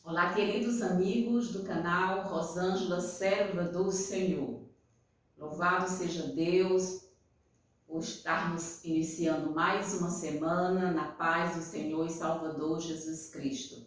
Olá, queridos amigos do canal Rosângela, serva do Senhor. Louvado seja Deus por estarmos iniciando mais uma semana na paz do Senhor e Salvador Jesus Cristo.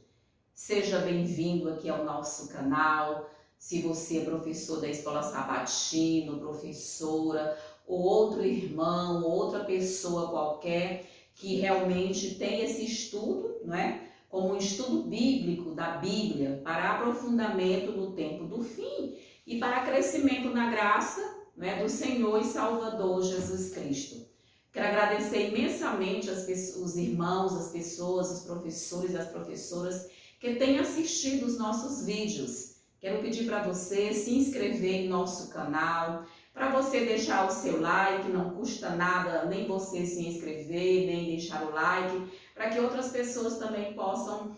Seja bem-vindo aqui ao nosso canal. Se você é professor da Escola Sabatina, professora, ou outro irmão, ou outra pessoa qualquer que realmente tem esse estudo, não é? Como um estudo bíblico da Bíblia para aprofundamento no tempo do fim e para crescimento na graça, né, do Senhor e Salvador Jesus Cristo. Quero agradecer imensamente os irmãos, as pessoas, os professores e as professoras que têm assistido os nossos vídeos. Quero pedir para você se inscrever em nosso canal, para você deixar o seu like, não custa nada nem você se inscrever, nem deixar o like, para que outras pessoas também possam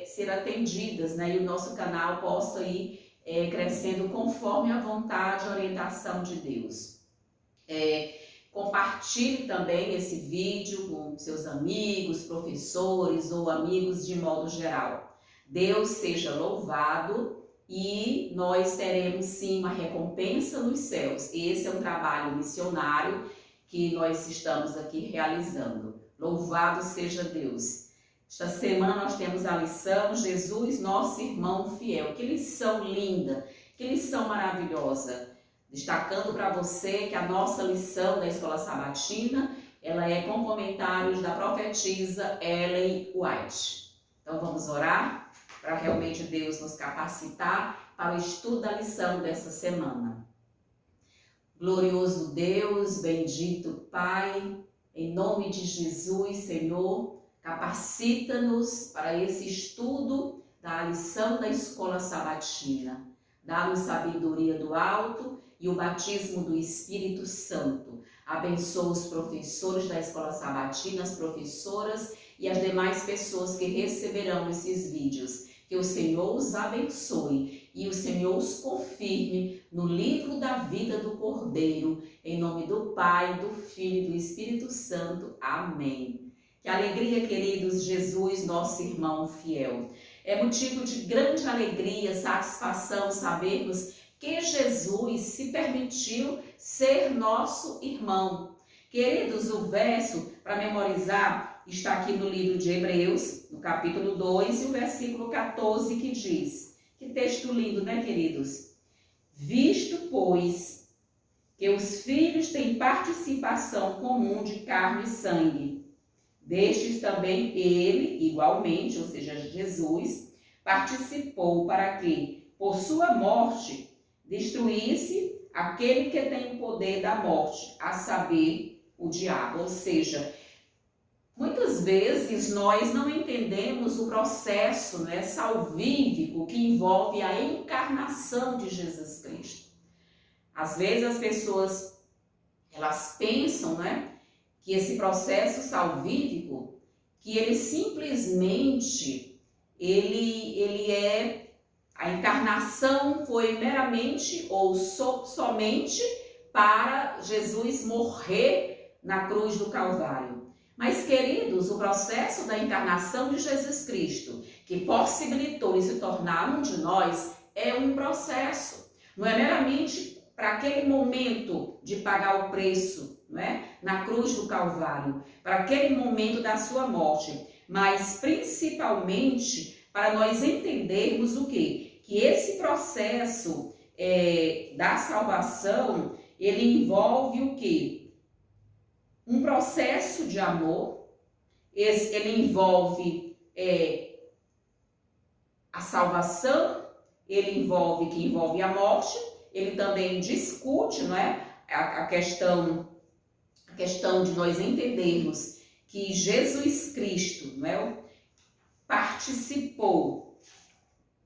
ser atendidas, né? E o nosso canal possa ir crescendo conforme a vontade e orientação de Deus. Compartilhe também esse vídeo com seus amigos, professores ou amigos de modo geral. Deus seja louvado e nós teremos sim uma recompensa nos céus. Esse é um trabalho missionário que nós estamos aqui realizando. Louvado seja Deus. Esta semana nós temos a lição Jesus, nosso irmão fiel. Que lição linda, que lição maravilhosa. Destacando para você que a nossa lição da Escola Sabatina, ela é com comentários da profetisa Ellen White. Então vamos orar para realmente Deus nos capacitar para o estudo da lição dessa semana. Glorioso Deus, bendito Pai, em nome de Jesus, Senhor, capacita-nos para esse estudo da lição da Escola Sabatina. Dá-nos sabedoria do alto e o batismo do Espírito Santo. Abençoa os professores da Escola Sabatina, as professoras e as demais pessoas que receberão esses vídeos. Que o Senhor os abençoe e o Senhor os confirme no livro da vida do Cordeiro. Em nome do Pai, do Filho e do Espírito Santo. Amém. Que alegria, queridos, Jesus, nosso irmão fiel. É motivo de grande alegria, satisfação sabermos que Jesus se permitiu ser nosso irmão. Queridos, o verso para memorizar está aqui no livro de Hebreus, no capítulo 2 e o versículo 14, que diz, que texto lindo, né, queridos? Visto, pois, que os filhos têm participação comum de carne e sangue, destes também ele, igualmente, ou seja, Jesus, participou para que, por sua morte, destruísse aquele que tem o poder da morte, a saber, o diabo. Ou seja, muitas vezes nós não entendemos o processo, né, salvífico que envolve a encarnação de Jesus Cristo. Às vezes as pessoas, elas pensam, né, que esse processo salvífico, que ele simplesmente, a encarnação foi meramente ou somente para Jesus morrer na cruz do Calvário. Mas, queridos, o processo da encarnação de Jesus Cristo, que possibilitou ele se tornar um de nós, é um processo. Não é meramente para aquele momento de pagar o preço, não é? Na cruz do Calvário, para aquele momento da sua morte, mas principalmente para nós entendermos o quê? Que esse processo da salvação, ele envolve o quê? Um processo de amor, ele envolve a salvação, ele envolve a morte, ele também discute, não é? a questão de nós entendermos que Jesus Cristo, não é? Participou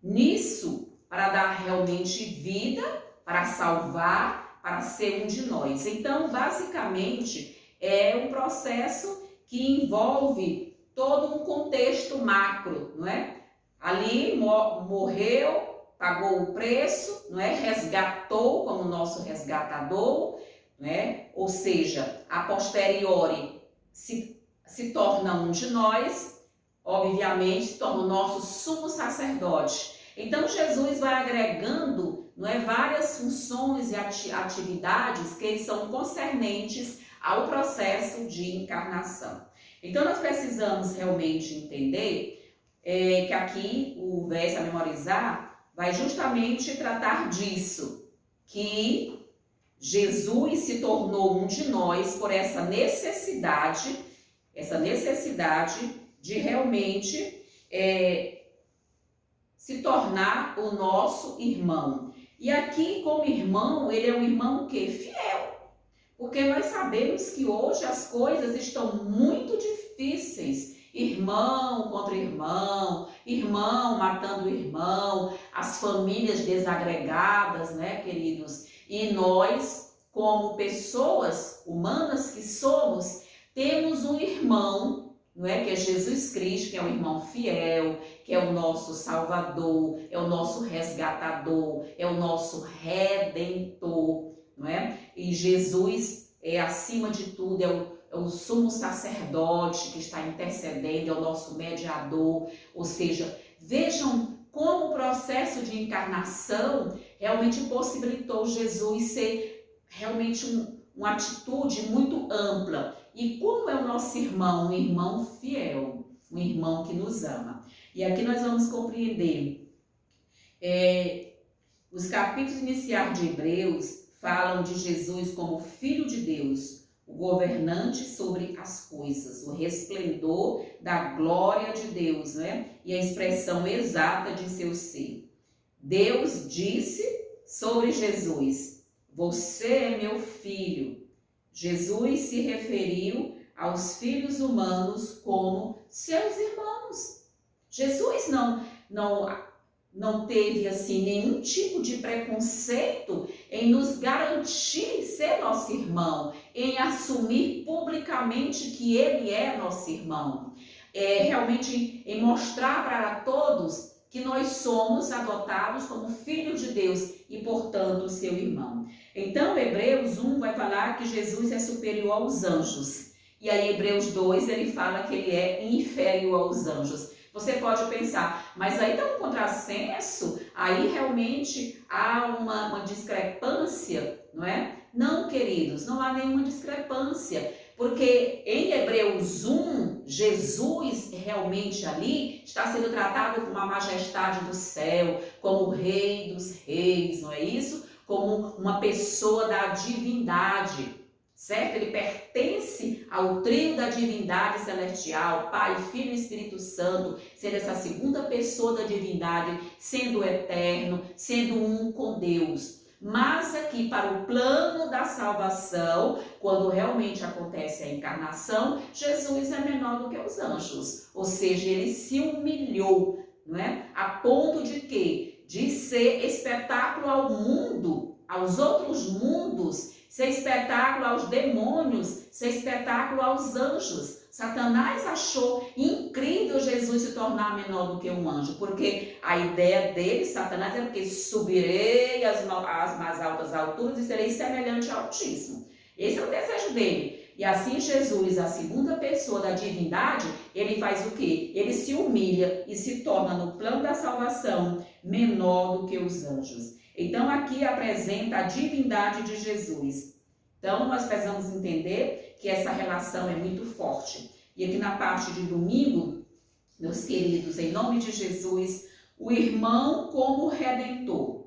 nisso para dar realmente vida, para salvar, para ser um de nós. Então, basicamente, é um processo que envolve todo um contexto macro, não é? Ali morreu, pagou o preço, não é? Resgatou como nosso resgatador, não é? Ou seja, a posteriori se torna um de nós, obviamente, se torna o nosso sumo sacerdote. Então Jesus vai agregando, não é, várias funções e atividades que são concernentes ao processo de encarnação. Então nós precisamos realmente entender que aqui o verso a memorizar vai justamente tratar disso, que Jesus se tornou um de nós por essa necessidade de realmente se tornar o nosso irmão. E aqui, como irmão, ele é um irmão que fiel. Porque nós sabemos que hoje as coisas estão muito difíceis. Irmão contra irmão, irmão matando irmão, as famílias desagregadas, né, queridos? E nós, como pessoas humanas que somos, temos um irmão, não é? Que é Jesus Cristo, que é um irmão fiel, que é o nosso Salvador, é o nosso resgatador, é o nosso Redentor, não é? E Jesus é, acima de tudo, é o sumo sacerdote que está intercedendo, é o nosso mediador. Ou seja, vejam como o processo de encarnação realmente possibilitou Jesus ser realmente uma atitude muito ampla. E como é o nosso irmão? Um irmão fiel, um irmão que nos ama. E aqui nós vamos compreender, os capítulos iniciais de Hebreus falam de Jesus como Filho de Deus, o governante sobre as coisas, o resplendor da glória de Deus, né? E a expressão exata de seu ser. Deus disse sobre Jesus: você é meu filho. Jesus se referiu aos filhos humanos como seus irmãos. Jesus não teve assim nenhum tipo de preconceito em nos garantir ser nosso irmão, em assumir publicamente que ele é nosso irmão. Realmente em mostrar para todos que nós somos adotados como filhos de Deus e, portanto, seu irmão. Então, Hebreus 1 vai falar que Jesus é superior aos anjos. E aí, Hebreus 2, ele fala que ele é inferior aos anjos. Você pode pensar, mas aí dá um contrassenso, aí realmente há uma discrepância, não é? Não, queridos, não há nenhuma discrepância, porque em Hebreus 1, Jesus realmente ali está sendo tratado como a majestade do céu, como o Rei dos Reis, não é isso? Como uma pessoa da divindade. Certo? Ele pertence ao trio da divindade celestial, Pai, Filho e Espírito Santo, sendo essa segunda pessoa da divindade, sendo eterno, sendo um com Deus. Mas aqui, para o plano da salvação, quando realmente acontece a encarnação, Jesus é menor do que os anjos. Ou seja, ele se humilhou, não é? A ponto de quê? De ser espetáculo ao mundo, aos outros mundos, ser espetáculo aos demônios, ser espetáculo aos anjos. Satanás achou incrível Jesus se tornar menor do que um anjo, porque a ideia dele, Satanás, é que subirei às mais altas alturas e serei semelhante ao Altíssimo. Esse é o desejo dele. E assim Jesus, a segunda pessoa da divindade, ele faz o quê? Ele se humilha e se torna, no plano da salvação, menor do que os anjos. Então, aqui apresenta a divindade de Jesus. Então, nós precisamos entender que essa relação é muito forte. E aqui na parte de domingo, meus queridos, em nome de Jesus, o irmão como redentor.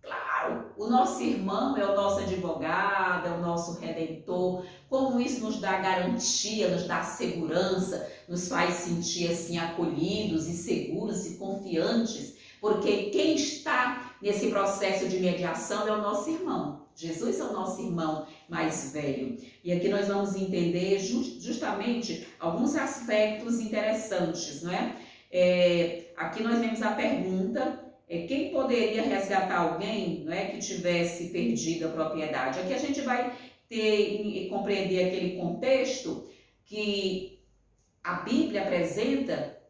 Claro, o nosso irmão é o nosso advogado, é o nosso redentor. Como isso nos dá garantia, nos dá segurança, nos faz sentir assim acolhidos e seguros e confiantes. Porque quem está nesse processo de mediação é o nosso irmão. Jesus é o nosso irmão mais velho. E aqui nós vamos entender justamente alguns aspectos interessantes, não é? Aqui nós vemos a pergunta, quem poderia resgatar alguém, não é, que tivesse perdido a propriedade? Aqui a gente vai compreender aquele contexto que a Bíblia apresenta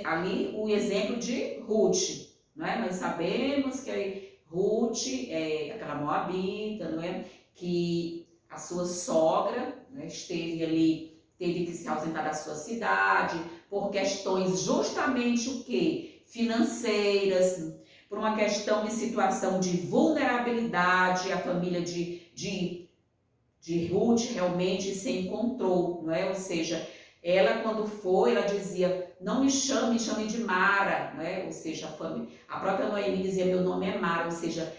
ali o exemplo de Ruth, não é? Nós sabemos que Ruth é aquela moabita, não é? Que a sua sogra, né, esteve ali teve que se ausentar da sua cidade, por questões justamente o quê? Financeiras, por uma questão de situação de vulnerabilidade, a família de Ruth realmente se encontrou, não é? Ou seja, ela quando foi, ela dizia, não me chame, me chame de Mara, não é? Ou seja, a própria Noemi dizia, meu nome é Mara, ou seja,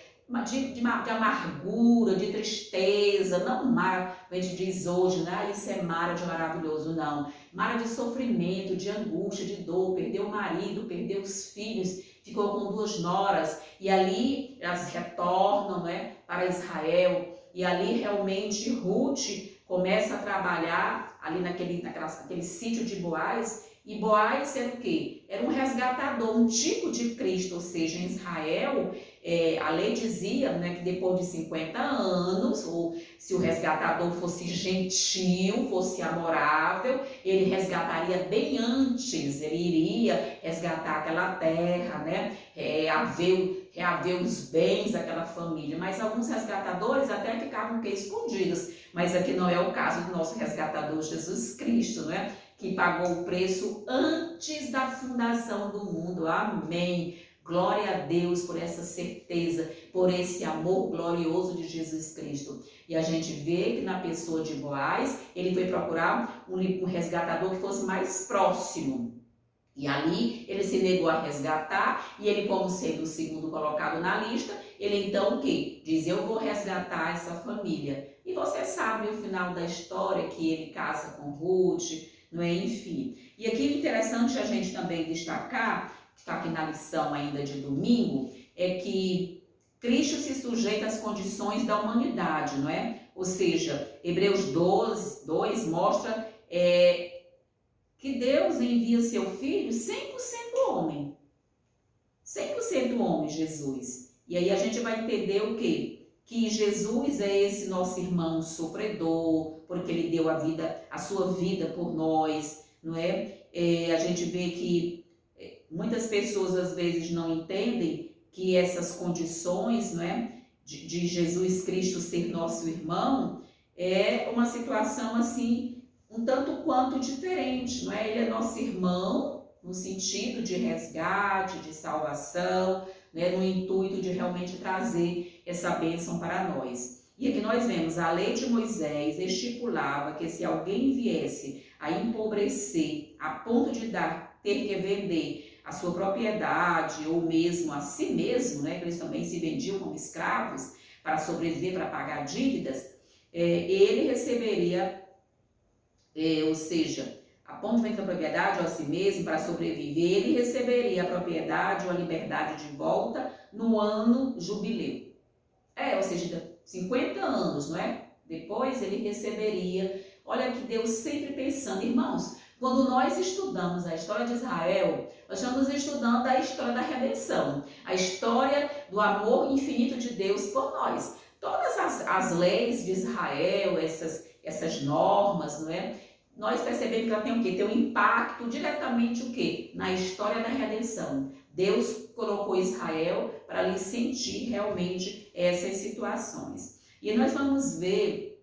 de amargura, de tristeza, não Mara, a gente diz hoje, né? Isso é Mara de maravilhoso, não. Mara de sofrimento, de angústia, de dor, perdeu o marido, perdeu os filhos, ficou com 2 noras, e ali elas retornam, né, para Israel, e ali realmente Ruth começa a trabalhar ali naquele sítio de Boaz, e Boaz era o quê? Era um resgatador, um tipo de Cristo, ou seja, em Israel, a lei dizia, né, que depois de 50 anos, ou se o resgatador fosse gentil, fosse amorável, ele resgataria bem antes, ele iria resgatar aquela terra, né, reaver os bens daquela família, mas alguns resgatadores até ficavam escondidos, mas aqui não é o caso do nosso resgatador Jesus Cristo, né, que pagou o preço antes da fundação do mundo, amém. Glória a Deus por essa certeza, por esse amor glorioso de Jesus Cristo. E a gente vê que na pessoa de Boaz, ele foi procurar um resgatador que fosse mais próximo. E ali ele se negou a resgatar, e ele, como sendo o segundo colocado na lista, ele então o quê? Diz, eu vou resgatar essa família. E você sabe o final da história, que ele casa com Ruth, não é? Enfim. E aqui o interessante a gente também destacar, que está aqui na lição ainda de domingo, é que Cristo se sujeita às condições da humanidade, não é? Ou seja, Hebreus 2 mostra que Deus envia seu Filho 100% homem. 100% homem, Jesus. E aí a gente vai entender o quê? Que Jesus é esse nosso irmão sofredor, porque ele deu a sua vida por nós, não é? A gente vê que muitas pessoas às vezes não entendem que essas condições, não é, de Jesus Cristo ser nosso irmão, é uma situação assim, um tanto quanto diferente, não é? Ele é nosso irmão no sentido de resgate, de salvação, né, no intuito de realmente trazer essa bênção para nós. E aqui nós vemos, a lei de Moisés estipulava que se alguém viesse a empobrecer a ponto de ter que vender a sua propriedade ou mesmo a si mesmo, né, que eles também se vendiam como escravos para sobreviver, para pagar dívidas, ele receberia, ou seja, a ponto de vender a propriedade ou a si mesmo para sobreviver, ele receberia a propriedade ou a liberdade de volta no ano jubileu. Ou seja, 50 anos, não é? Depois ele receberia. Olha que Deus sempre pensando, irmãos, quando nós estudamos a história de Israel, nós estamos estudando a história da redenção, a história do amor infinito de Deus por nós. Todas as leis de Israel, essas normas, não é? Nós percebemos que ela tem o quê? Tem um impacto diretamente o quê? Na história da redenção. Deus colocou Israel para ali sentir realmente essas situações. E nós vamos ver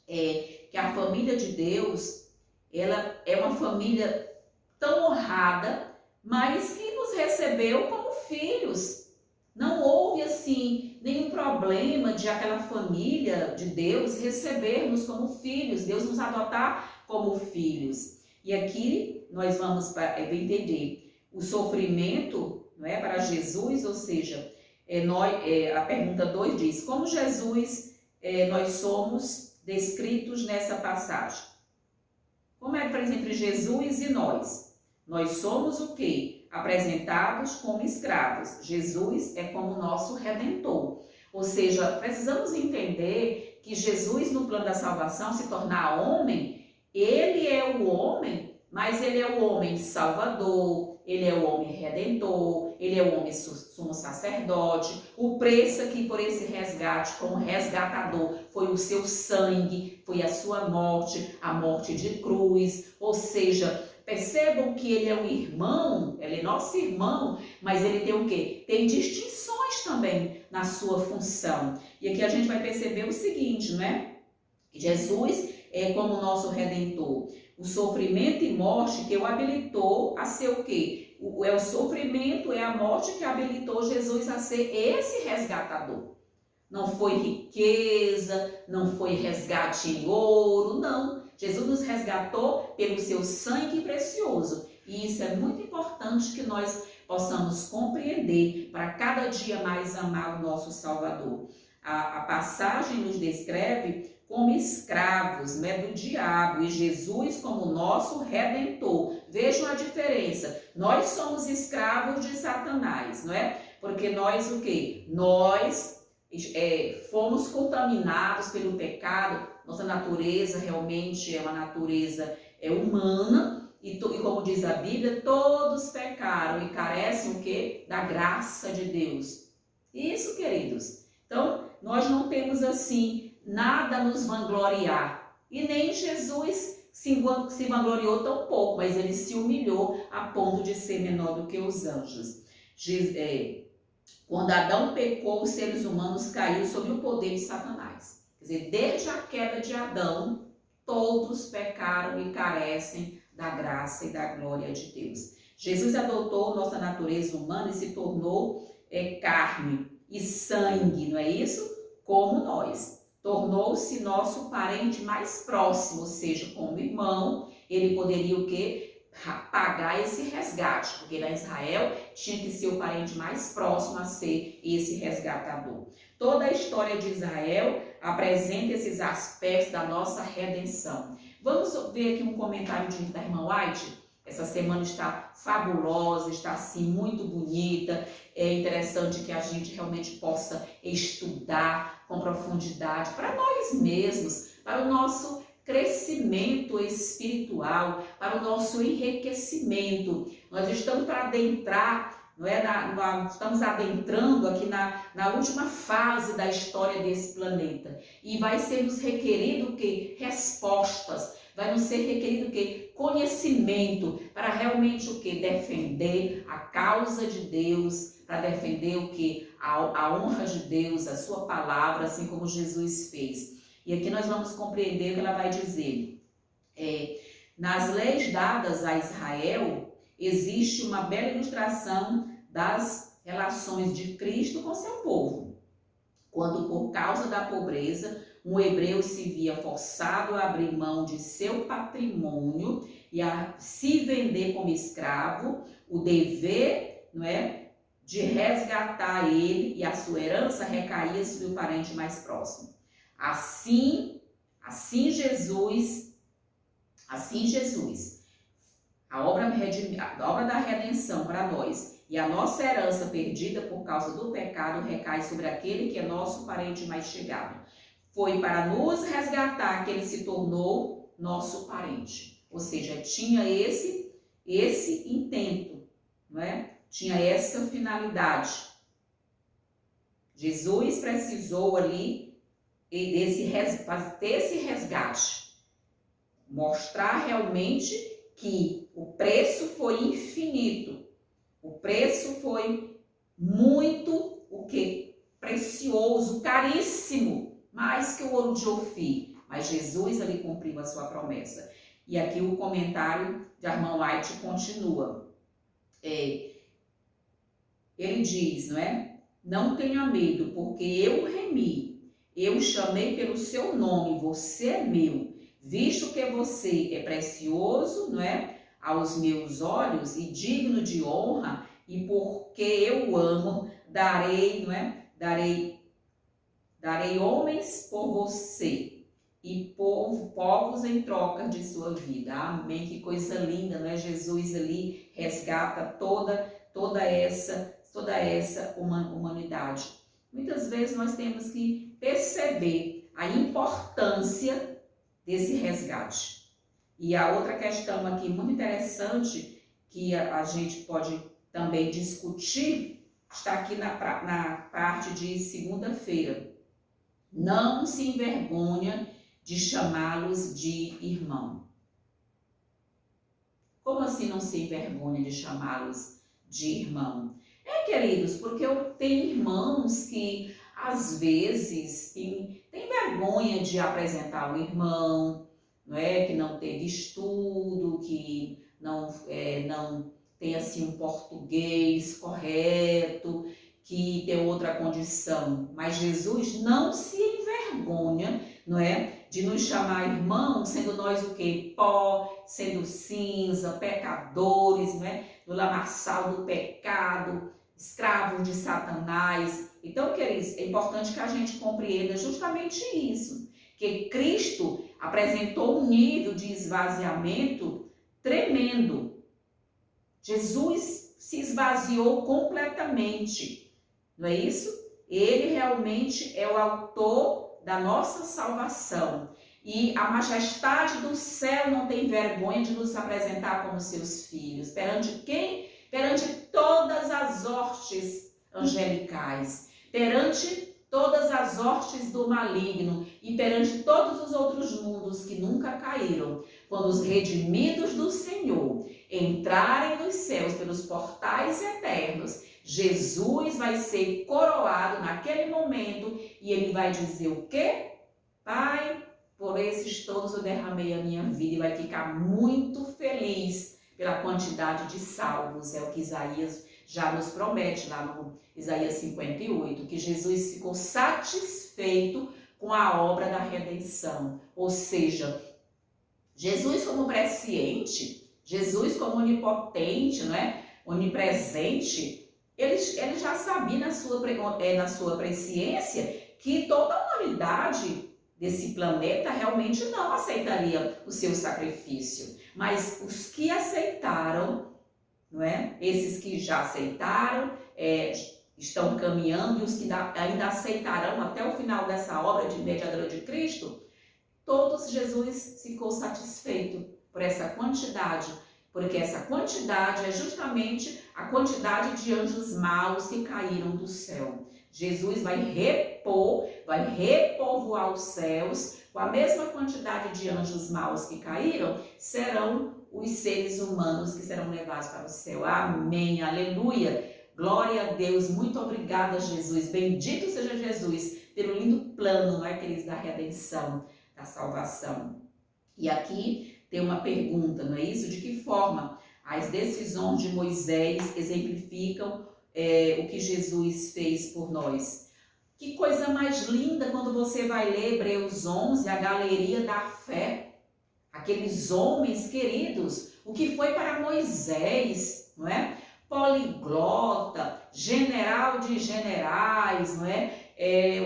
que a família de Deus, ela é uma família tão honrada, mas que nos recebeu como filhos. Não houve assim nenhum problema de aquela família de Deus recebermos como filhos, Deus nos adotar como filhos. E aqui nós vamos entender o sofrimento, não é, para Jesus, ou seja, a pergunta 2 diz, como Jesus nós somos descritos nessa passagem? Como é, por exemplo, Jesus e nós? Nós somos o quê? Apresentados como escravos. Jesus é como nosso Redentor. Ou seja, precisamos entender que Jesus, no plano da salvação, se tornar homem, ele é o homem, mas ele é o homem salvador, ele é o homem redentor, ele é o homem sumo sacerdote. O preço aqui por esse resgate, como resgatador, foi o seu sangue, foi a sua morte, a morte de cruz. Ou seja, percebam que ele é um irmão, ele é nosso irmão, mas ele tem o quê? Tem distinções também na sua função. E aqui a gente vai perceber o seguinte, não é? Jesus é como nosso Redentor. O sofrimento e morte que o habilitou a ser o quê? É o sofrimento, é a morte que habilitou Jesus a ser esse resgatador. Não foi riqueza, não foi resgate em ouro, não. Jesus nos resgatou pelo seu sangue precioso. E isso é muito importante que nós possamos compreender para cada dia mais amar o nosso Salvador. A passagem nos descreve como escravos, né, do diabo, e Jesus como nosso Redentor. Vejam a diferença. Nós somos escravos de Satanás, não é? Porque nós o quê? Nós fomos contaminados pelo pecado. Nossa natureza realmente é uma natureza humana. E como diz a Bíblia, todos pecaram e carecem o quê? Da graça de Deus. Isso, queridos. Então, nós não temos assim nada a nos vangloriar. E nem Jesus se vangloriou tão pouco, mas ele se humilhou a ponto de ser menor do que os anjos. Quando Adão pecou, os seres humanos caíram sob o poder de Satanás. Quer dizer, desde a queda de Adão, todos pecaram e carecem da graça e da glória de Deus. Jesus adotou nossa natureza humana e se tornou carne e sangue, não é isso? Como nós. Tornou-se nosso parente mais próximo, ou seja, como irmão. Ele poderia o quê? Pagar esse resgate, porque lá em Israel tinha que ser o parente mais próximo a ser esse resgatador. Toda a história de Israel apresenta esses aspectos da nossa redenção. Vamos ver aqui um comentário da irmã White. Essa semana está fabulosa, está assim muito bonita. É interessante que a gente realmente possa estudar com profundidade para nós mesmos, para o nosso crescimento espiritual, para o nosso enriquecimento. Nós estamos para adentrar, não é? Estamos adentrando aqui na última fase da história desse planeta. E vai ser nos requerido o quê? Respostas. Vai nos ser requerido o quê? Conhecimento, para realmente o quê? Defender a causa de Deus, para defender o quê? A honra de Deus, a sua palavra, assim como Jesus fez. E aqui nós vamos compreender o que ela vai dizer. Nas leis dadas a Israel, existe uma bela ilustração das relações de Cristo com seu povo. Quando, por causa da pobreza, um hebreu se via forçado a abrir mão de seu patrimônio e a se vender como escravo, o dever, não é, de resgatar ele e a sua herança recaía sobre o parente mais próximo. Assim Jesus, a obra da redenção para nós e a nossa herança perdida por causa do pecado recai sobre aquele que é nosso parente mais chegado. Foi para nos resgatar que ele se tornou nosso parente. Ou seja, tinha esse intento, não é? Tinha essa finalidade. Jesus precisou ali ter esse resgate, mostrar realmente que o preço foi infinito, o preço foi muito precioso, caríssimo, mais que o ouro de Ofir, mas Jesus ali cumpriu a sua promessa. E aqui o comentário de Armand White continua. Ele diz, não é? Não tenha medo, porque eu remi. Eu chamei pelo seu nome, você é meu. Visto que você é precioso, não é? Aos meus olhos e digno de honra, e porque eu amo, darei, não é? Darei homens por você e povos em troca de sua vida. Amém? Que coisa linda, não é? Jesus ali resgata toda essa humanidade. Muitas vezes nós temos que perceber a importância desse resgate. E a outra questão aqui muito interessante que a gente pode também discutir está aqui na parte de segunda-feira. Não se envergonha de chamá-los de irmão. Como assim não se envergonha de chamá-los de irmão? Queridos, porque eu tenho irmãos que às vezes têm vergonha de apresentar o irmão, não é? Que não teve estudo, que não tem assim um português correto, que tem outra condição. Mas Jesus não se envergonha, não é? De nos chamar irmãos, sendo nós o quê? Pó, sendo cinza, pecadores, não é? No lamaçal do pecado, escravos de Satanás. Então, queridos, é importante que a gente compreenda justamente isso, que Cristo apresentou um nível de esvaziamento tremendo. Jesus se esvaziou completamente, não é isso? Ele realmente é o autor da nossa salvação. E a majestade do céu não tem vergonha de nos apresentar como seus filhos. Perante quem? Perante todas as hostes angelicais, perante todas as hostes do maligno e perante todos os outros mundos que nunca caíram. Quando os redimidos do Senhor entrarem nos céus pelos portais eternos, Jesus vai ser coroado naquele momento e ele vai dizer o quê? Pai, por esses todos eu derramei a minha vida, e vai ficar muito feliz pela quantidade de salvos. É o que Isaías já nos promete lá no Isaías 58, que Jesus ficou satisfeito com a obra da redenção. Ou seja, Jesus como presciente, Jesus como onipotente, não é? Onipresente, ele já sabia na sua presciência que toda a humanidade desse planeta realmente não aceitaria o seu sacrifício. Mas os que aceitaram, não é? Esses que já aceitaram, estão caminhando, e os que ainda aceitarão até o final dessa obra de mediadora de Cristo, todos Jesus ficou satisfeito por essa quantidade, porque essa quantidade é justamente a quantidade de anjos maus que caíram do céu. Jesus vai repovoar os céus, com a mesma quantidade de anjos maus que caíram, serão os seres humanos que serão levados para o céu. Amém, aleluia, glória a Deus, muito obrigada, Jesus, bendito seja Jesus, pelo lindo plano, não é, queridos, da redenção, da salvação. E aqui tem uma pergunta, não é isso? De que forma as decisões de Moisés exemplificam o que Jesus fez por nós? Que coisa mais linda quando você vai ler Hebreus 11, a galeria da fé. Aqueles homens queridos, o que foi para Moisés, não é? Poliglota, general de generais, não é?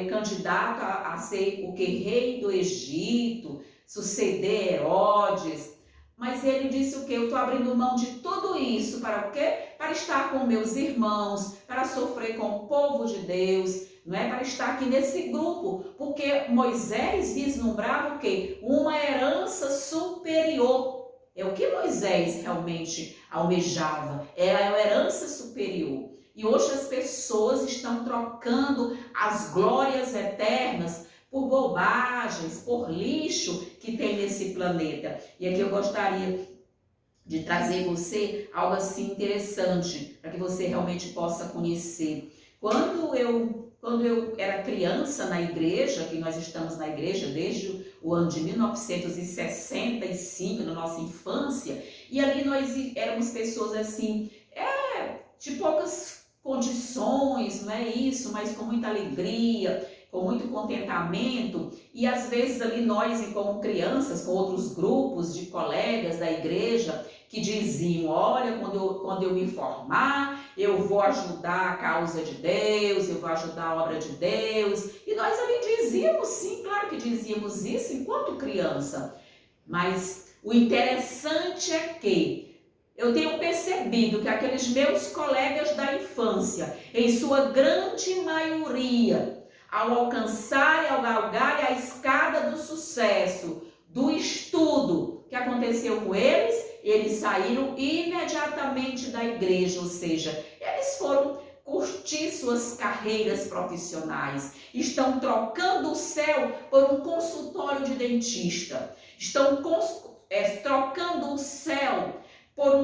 O candidato a ser o que? Rei do Egito, suceder Herodes. Mas ele disse o quê? Eu estou abrindo mão de tudo isso para o quê? Para estar com meus irmãos, para sofrer com o povo de Deus, não é? Para estar aqui nesse grupo, porque Moisés vislumbrava o quê? Uma herança superior. É o que Moisés realmente almejava, era a herança superior. E hoje as pessoas estão trocando as glórias eternas por bobagens, por lixo que tem nesse planeta. E aqui eu gostaria de trazer você algo assim interessante, para que você realmente possa conhecer. Quando eu era criança na igreja, que nós estamos na igreja desde o ano de 1965, na nossa infância, e ali nós éramos pessoas assim, de poucas condições, não é isso, mas com muita alegria, com muito contentamento, e às vezes ali nós, como crianças, com outros grupos de colegas da igreja, que diziam, olha, quando eu me formar, eu vou ajudar a causa de Deus, eu vou ajudar a obra de Deus, e nós ali dizíamos, sim, claro que dizíamos isso enquanto criança, mas o interessante é que eu tenho percebido que aqueles meus colegas da infância, em sua grande maioria, ao alcançar e ao galgar a escada do sucesso, do estudo, o que aconteceu com eles? Eles saíram imediatamente da igreja, ou seja, eles foram curtir suas carreiras profissionais, estão trocando o céu por um consultório de dentista, estão trocando o céu por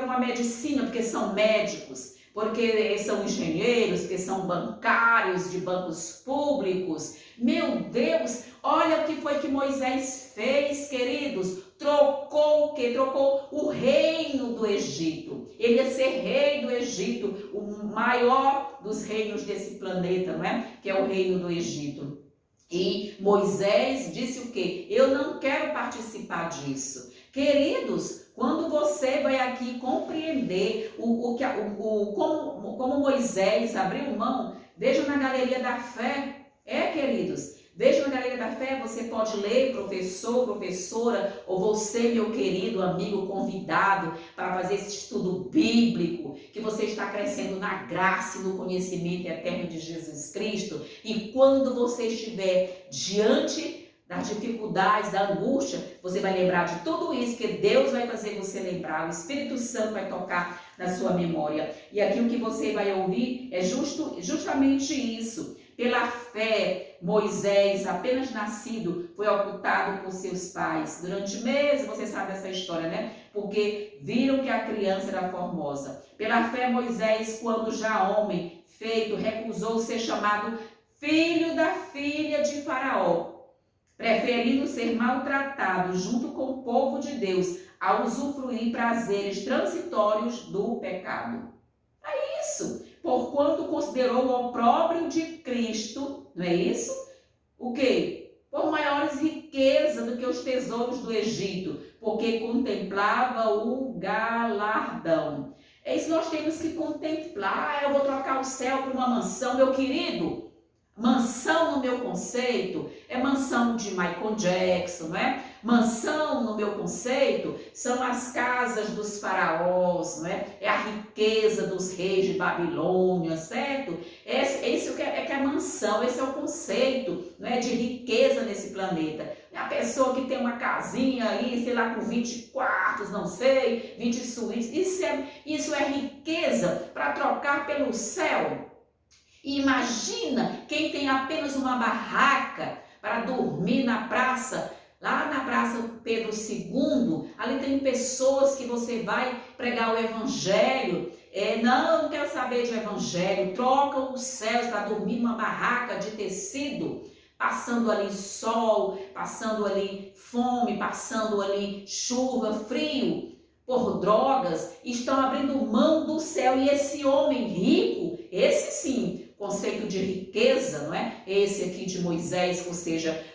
uma medicina, porque são médicos, porque são engenheiros, que são bancários de bancos públicos. Meu Deus, olha o que foi que Moisés fez, queridos. Trocou o quê? Trocou o reino do Egito. Ele ia ser rei do Egito, o maior dos reinos desse planeta, não é? Que é o reino do Egito. E Moisés disse o quê? Eu não quero participar disso. Queridos, quando você vai aqui compreender como Moisés abriu mão, veja na Galeria da Fé, queridos, veja na Galeria da Fé, você pode ler, professor, professora, ou você, meu querido amigo convidado, para fazer esse estudo bíblico, que você está crescendo na graça e no conhecimento eterno de Jesus Cristo, e quando você estiver diante das dificuldades, da angústia, você vai lembrar de tudo isso, que Deus vai fazer você lembrar, o Espírito Santo vai tocar na sua memória. E aqui o que você vai ouvir é justamente isso. Pela fé, Moisés, apenas nascido, foi ocultado por seus pais. Durante meses, você sabe essa história, né? Porque viram que a criança era formosa. Pela fé, Moisés, quando já homem feito, recusou ser chamado filho da filha de Faraó, preferindo ser maltratado junto com o povo de Deus, a usufruir prazeres transitórios do pecado. É isso. Porquanto considerou o opróbrio de Cristo, não é isso? O quê? Por maiores riquezas do que os tesouros do Egito, porque contemplava o galardão. É isso que nós temos que contemplar. Eu vou trocar o céu por uma mansão, meu querido. Mansão, no meu conceito, é mansão de Michael Jackson, não é? Mansão, no meu conceito, são as casas dos faraós, não é? É a riqueza dos reis de Babilônia, certo? Esse que é mansão, esse é o conceito, não é, de riqueza nesse planeta. É a pessoa que tem uma casinha aí, sei lá, com 20 quartos, não sei, 20 suítes, isso é riqueza para trocar pelo céu. E imagina quem tem apenas uma barraca para dormir na praça, lá na Praça Pedro II, ali tem pessoas que você vai pregar o evangelho, não quero saber de evangelho, trocam os céus para dormir numa barraca de tecido, passando ali sol, passando ali fome, passando ali chuva, frio, por drogas, estão abrindo mão do céu. E esse homem rico, esse sim, conceito de riqueza, não é? Esse aqui de Moisés, ou seja,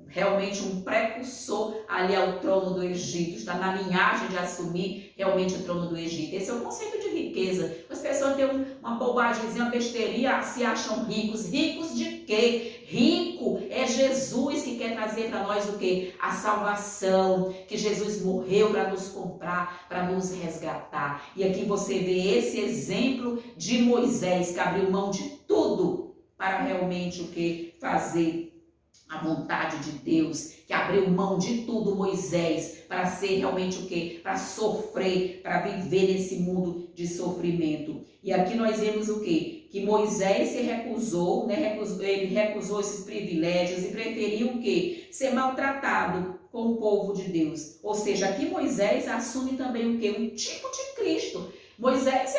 realmente um precursor ali ao trono do Egito, está na linhagem de assumir realmente o trono do Egito. Esse é o conceito de riqueza. As pessoas têm uma bobagemzinha, uma besteirinha, se acham ricos. Ricos de quê? Rico é Jesus que quer trazer para nós o quê? A salvação, que Jesus morreu para nos comprar, para nos resgatar. E aqui você vê esse exemplo de Moisés, que abriu mão de tudo para realmente o quê? Fazer a vontade de Deus, que abriu mão de tudo, Moisés, para ser realmente o quê? Para sofrer, para viver nesse mundo de sofrimento. E aqui nós vemos o quê? Que Moisés se recusou, né? Ele recusou esses privilégios e preferiu o quê? Ser maltratado com o povo de Deus. Ou seja, aqui Moisés assume também o quê? Um tipo de Cristo. Moisés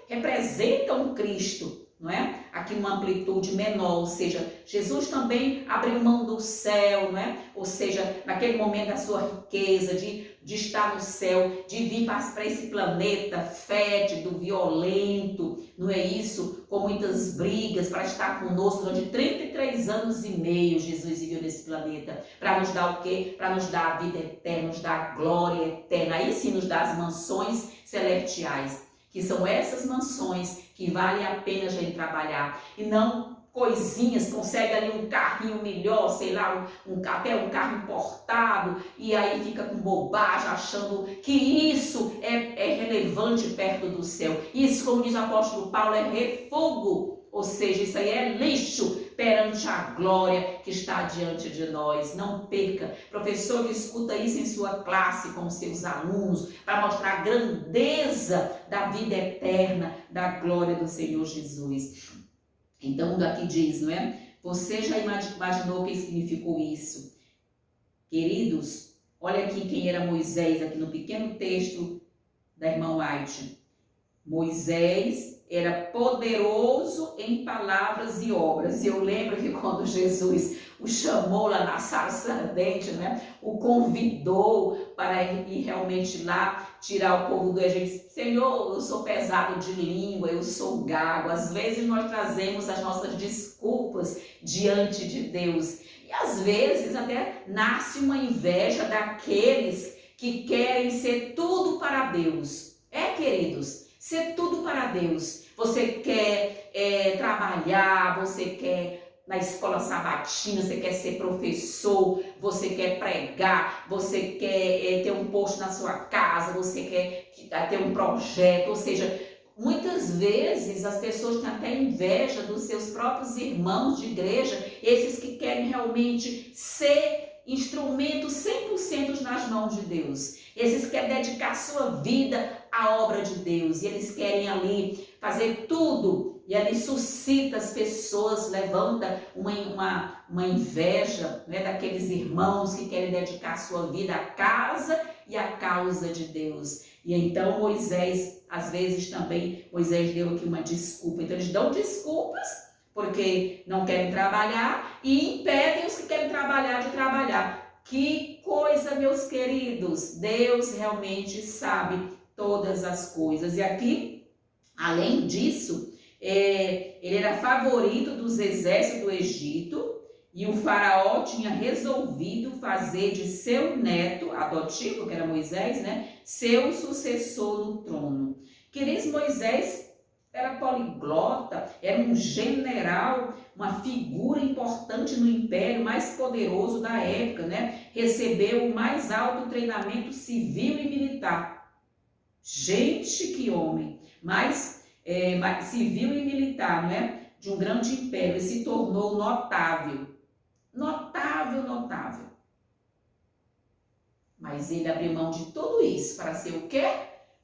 representa um Cristo, não é? Aqui numa amplitude menor, ou seja, Jesus também abriu mão do céu, não é? Ou seja, naquele momento da sua riqueza, de estar no céu, de vir para esse planeta fétido, violento, não é isso? Com muitas brigas, para estar conosco durante 33 anos e meio, Jesus viveu nesse planeta, para nos dar o quê? Para nos dar a vida eterna, nos dar a glória eterna, aí sim nos dar as mansões celestiais, que são essas mansões que vale a pena a gente trabalhar, e não coisinhas, consegue ali um carrinho melhor, sei lá, até um carro importado, e aí fica com bobagem, achando que isso é relevante perto do céu. Isso, como diz o apóstolo Paulo, é refúgio, ou seja, isso aí é lixo perante a glória que está diante de nós. Não perca. Professor, escuta isso em sua classe com seus alunos, para mostrar a grandeza da vida eterna, da glória do Senhor Jesus. Então, daqui diz, não é? Você já imaginou o que significou isso? Queridos, olha aqui quem era Moisés, aqui no pequeno texto da irmã White. Moisés era poderoso em palavras e obras. E eu lembro que quando Jesus o chamou lá na sarça ardente, né? O convidou para ir realmente lá tirar o povo do Egito. Senhor, eu sou pesado de língua, eu sou gago. Às vezes nós trazemos as nossas desculpas diante de Deus. E às vezes até nasce uma inveja daqueles que querem ser tudo para Deus. Queridos, ser tudo para Deus. Você quer trabalhar, você quer na escola sabatina, você quer ser professor, você quer pregar, você quer ter um posto na sua casa, você quer ter um projeto, ou seja, muitas vezes as pessoas têm até inveja dos seus próprios irmãos de igreja, esses que querem realmente ser instrumentos 100% nas mãos de Deus. Esses que querem dedicar sua vida à obra de Deus. E eles querem ali fazer tudo. E ali suscita as pessoas, levanta uma inveja, né, daqueles irmãos que querem dedicar sua vida à casa e à causa de Deus. E então Moisés, às vezes também, Moisés deu aqui uma desculpa. Então eles dão desculpas porque não querem trabalhar e impedem os que querem trabalhar de trabalhar. Que coisa, meus queridos! Deus realmente sabe todas as coisas. E aqui, além disso, ele era favorito dos exércitos do Egito e o faraó tinha resolvido fazer de seu neto adotivo, que era Moisés, né, seu sucessor no trono. Queridos, Moisés era poliglota, era um general, uma figura importante no império mais poderoso da época, né? Recebeu o mais alto treinamento civil e militar. Gente, que homem! Mas civil e militar, né? De um grande império, e se tornou notável. Notável. Mas ele abriu mão de tudo isso para ser o quê?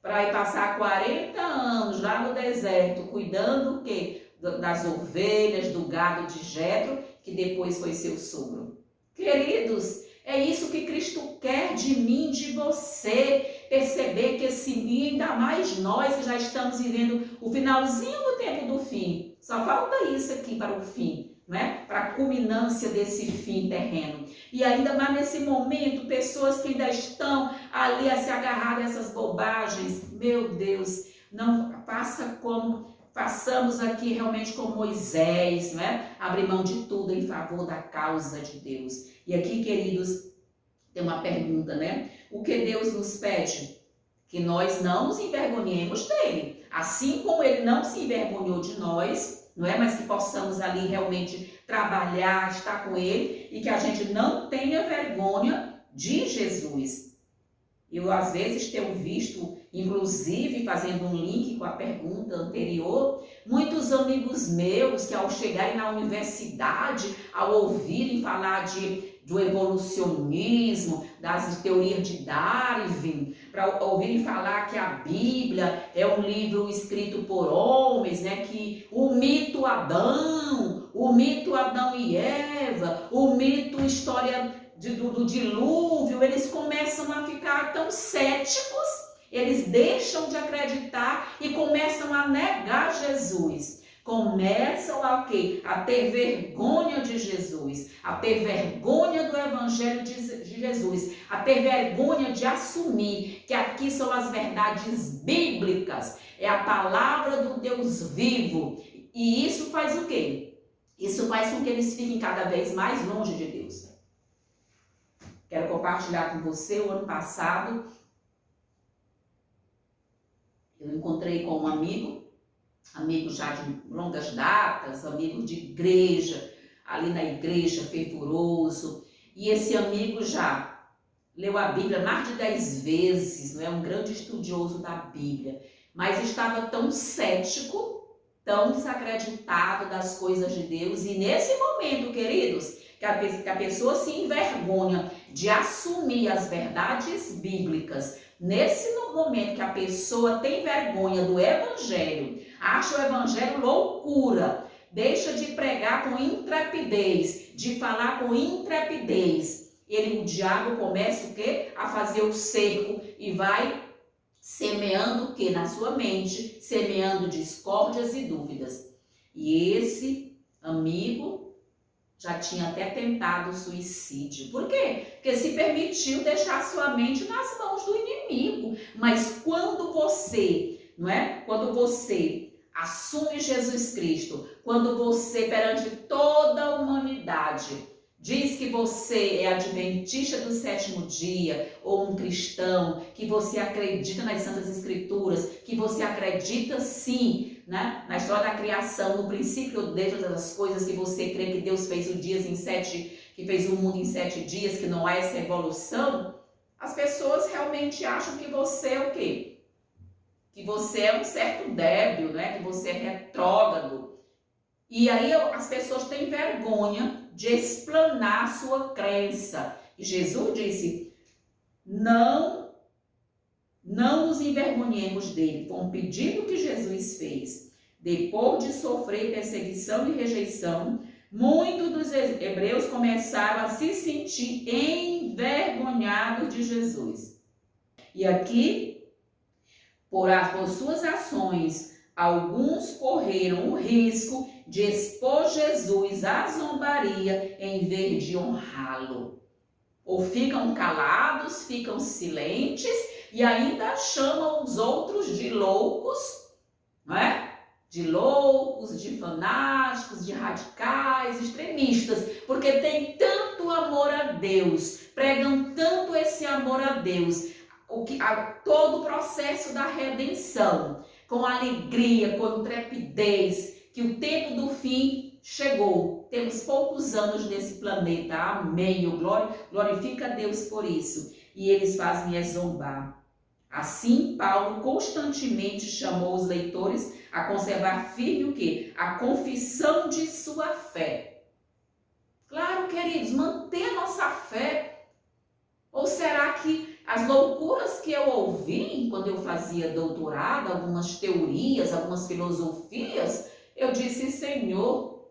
Para ir passar 40 anos lá no deserto, cuidando o quê? Das ovelhas, do gado de Jetro, que depois foi seu sogro. Queridos, é isso que Cristo quer de mim, de você. Perceber que e ainda mais nós que já estamos vivendo o finalzinho do tempo do fim. Só falta isso aqui para o fim, né? Para a culminância desse fim terreno. E ainda mais nesse momento, pessoas que ainda estão ali a se agarrar a essas bobagens. Meu Deus, não faça como façamos aqui realmente como Moisés, né? Abrir mão de tudo em favor da causa de Deus. E aqui, queridos, tem uma pergunta, né? O que Deus nos pede? Que nós não nos envergonhemos dele. Assim como ele não se envergonhou de nós, não é? Mas que possamos ali realmente trabalhar, estar com ele e que a gente não tenha vergonha de Jesus. Eu, às vezes, tenho visto, inclusive, fazendo um link com a pergunta anterior, muitos amigos meus que ao chegarem na universidade, ao ouvirem falar do evolucionismo, das teorias de Darwin, para ouvirem falar que a Bíblia é um livro escrito por homens, né, que o mito Adão e Eva, o mito história do dilúvio, eles começam a ficar tão céticos, eles deixam de acreditar e começam a negar Jesus. Começam a quê? A ter vergonha de Jesus, a ter vergonha do Evangelho de Jesus, a ter vergonha de assumir que aqui são as verdades bíblicas, é a palavra do Deus vivo. E isso faz o quê? Isso faz com que eles fiquem cada vez mais longe de Deus. Quero compartilhar com você, o ano passado, eu encontrei com um amigo já de longas datas, amigo de igreja, ali na igreja, fervoroso, e esse amigo já leu a Bíblia mais de 10 vezes, não é um grande estudioso da Bíblia, mas estava tão cético, tão desacreditado das coisas de Deus, e nesse momento, queridos, que a pessoa se envergonha de assumir as verdades bíblicas, nesse momento que a pessoa tem vergonha do Evangelho, acha o Evangelho loucura, deixa de pregar com intrepidez, de falar com intrepidez, o diabo começa o quê? A fazer o cerco e vai semeando o que na sua mente? Semeando discórdias e dúvidas. E esse amigo já tinha até tentado suicídio. Por quê? Porque se permitiu deixar sua mente nas mãos do inimigo. Mas quando você, não é? Quando você assume Jesus Cristo, quando você perante toda a humanidade diz que você é adventista do sétimo dia, ou um cristão, que você acredita nas Santas Escrituras, que você acredita sim, né, na história da criação, no princípio de todas as coisas, que você crê que Deus fez que fez o mundo em 7 dias, que não há essa evolução, as pessoas realmente acham que você é o quê? Que você é um certo débil, né? Que você é retrógrado. E aí as pessoas têm vergonha de explanar a sua crença. E Jesus disse, não nos envergonhemos dele. Foi um pedido que Jesus fez. Depois de sofrer perseguição e rejeição, muitos dos hebreus começaram a se sentir envergonhados de Jesus. E aqui, por suas ações, alguns correram o risco de expor Jesus à zombaria em vez de honrá-lo. Ou ficam calados, ficam silentes e ainda chamam os outros de loucos, não é? De loucos, de fanáticos, de radicais, extremistas, porque tem tanto amor a Deus, pregam tanto esse amor a Deus, todo o processo da redenção, com alegria, com intrepidez, que o tempo do fim chegou. Temos poucos anos nesse planeta, amém, glorifica a Deus por isso. E eles fazem zombar. Assim, Paulo constantemente chamou os leitores a conservar firme o quê? A confissão de sua fé. Claro, queridos, manter a nossa fé. Ou será que as loucuras que eu ouvi quando eu fazia doutorado, algumas teorias, algumas filosofias, eu disse, Senhor,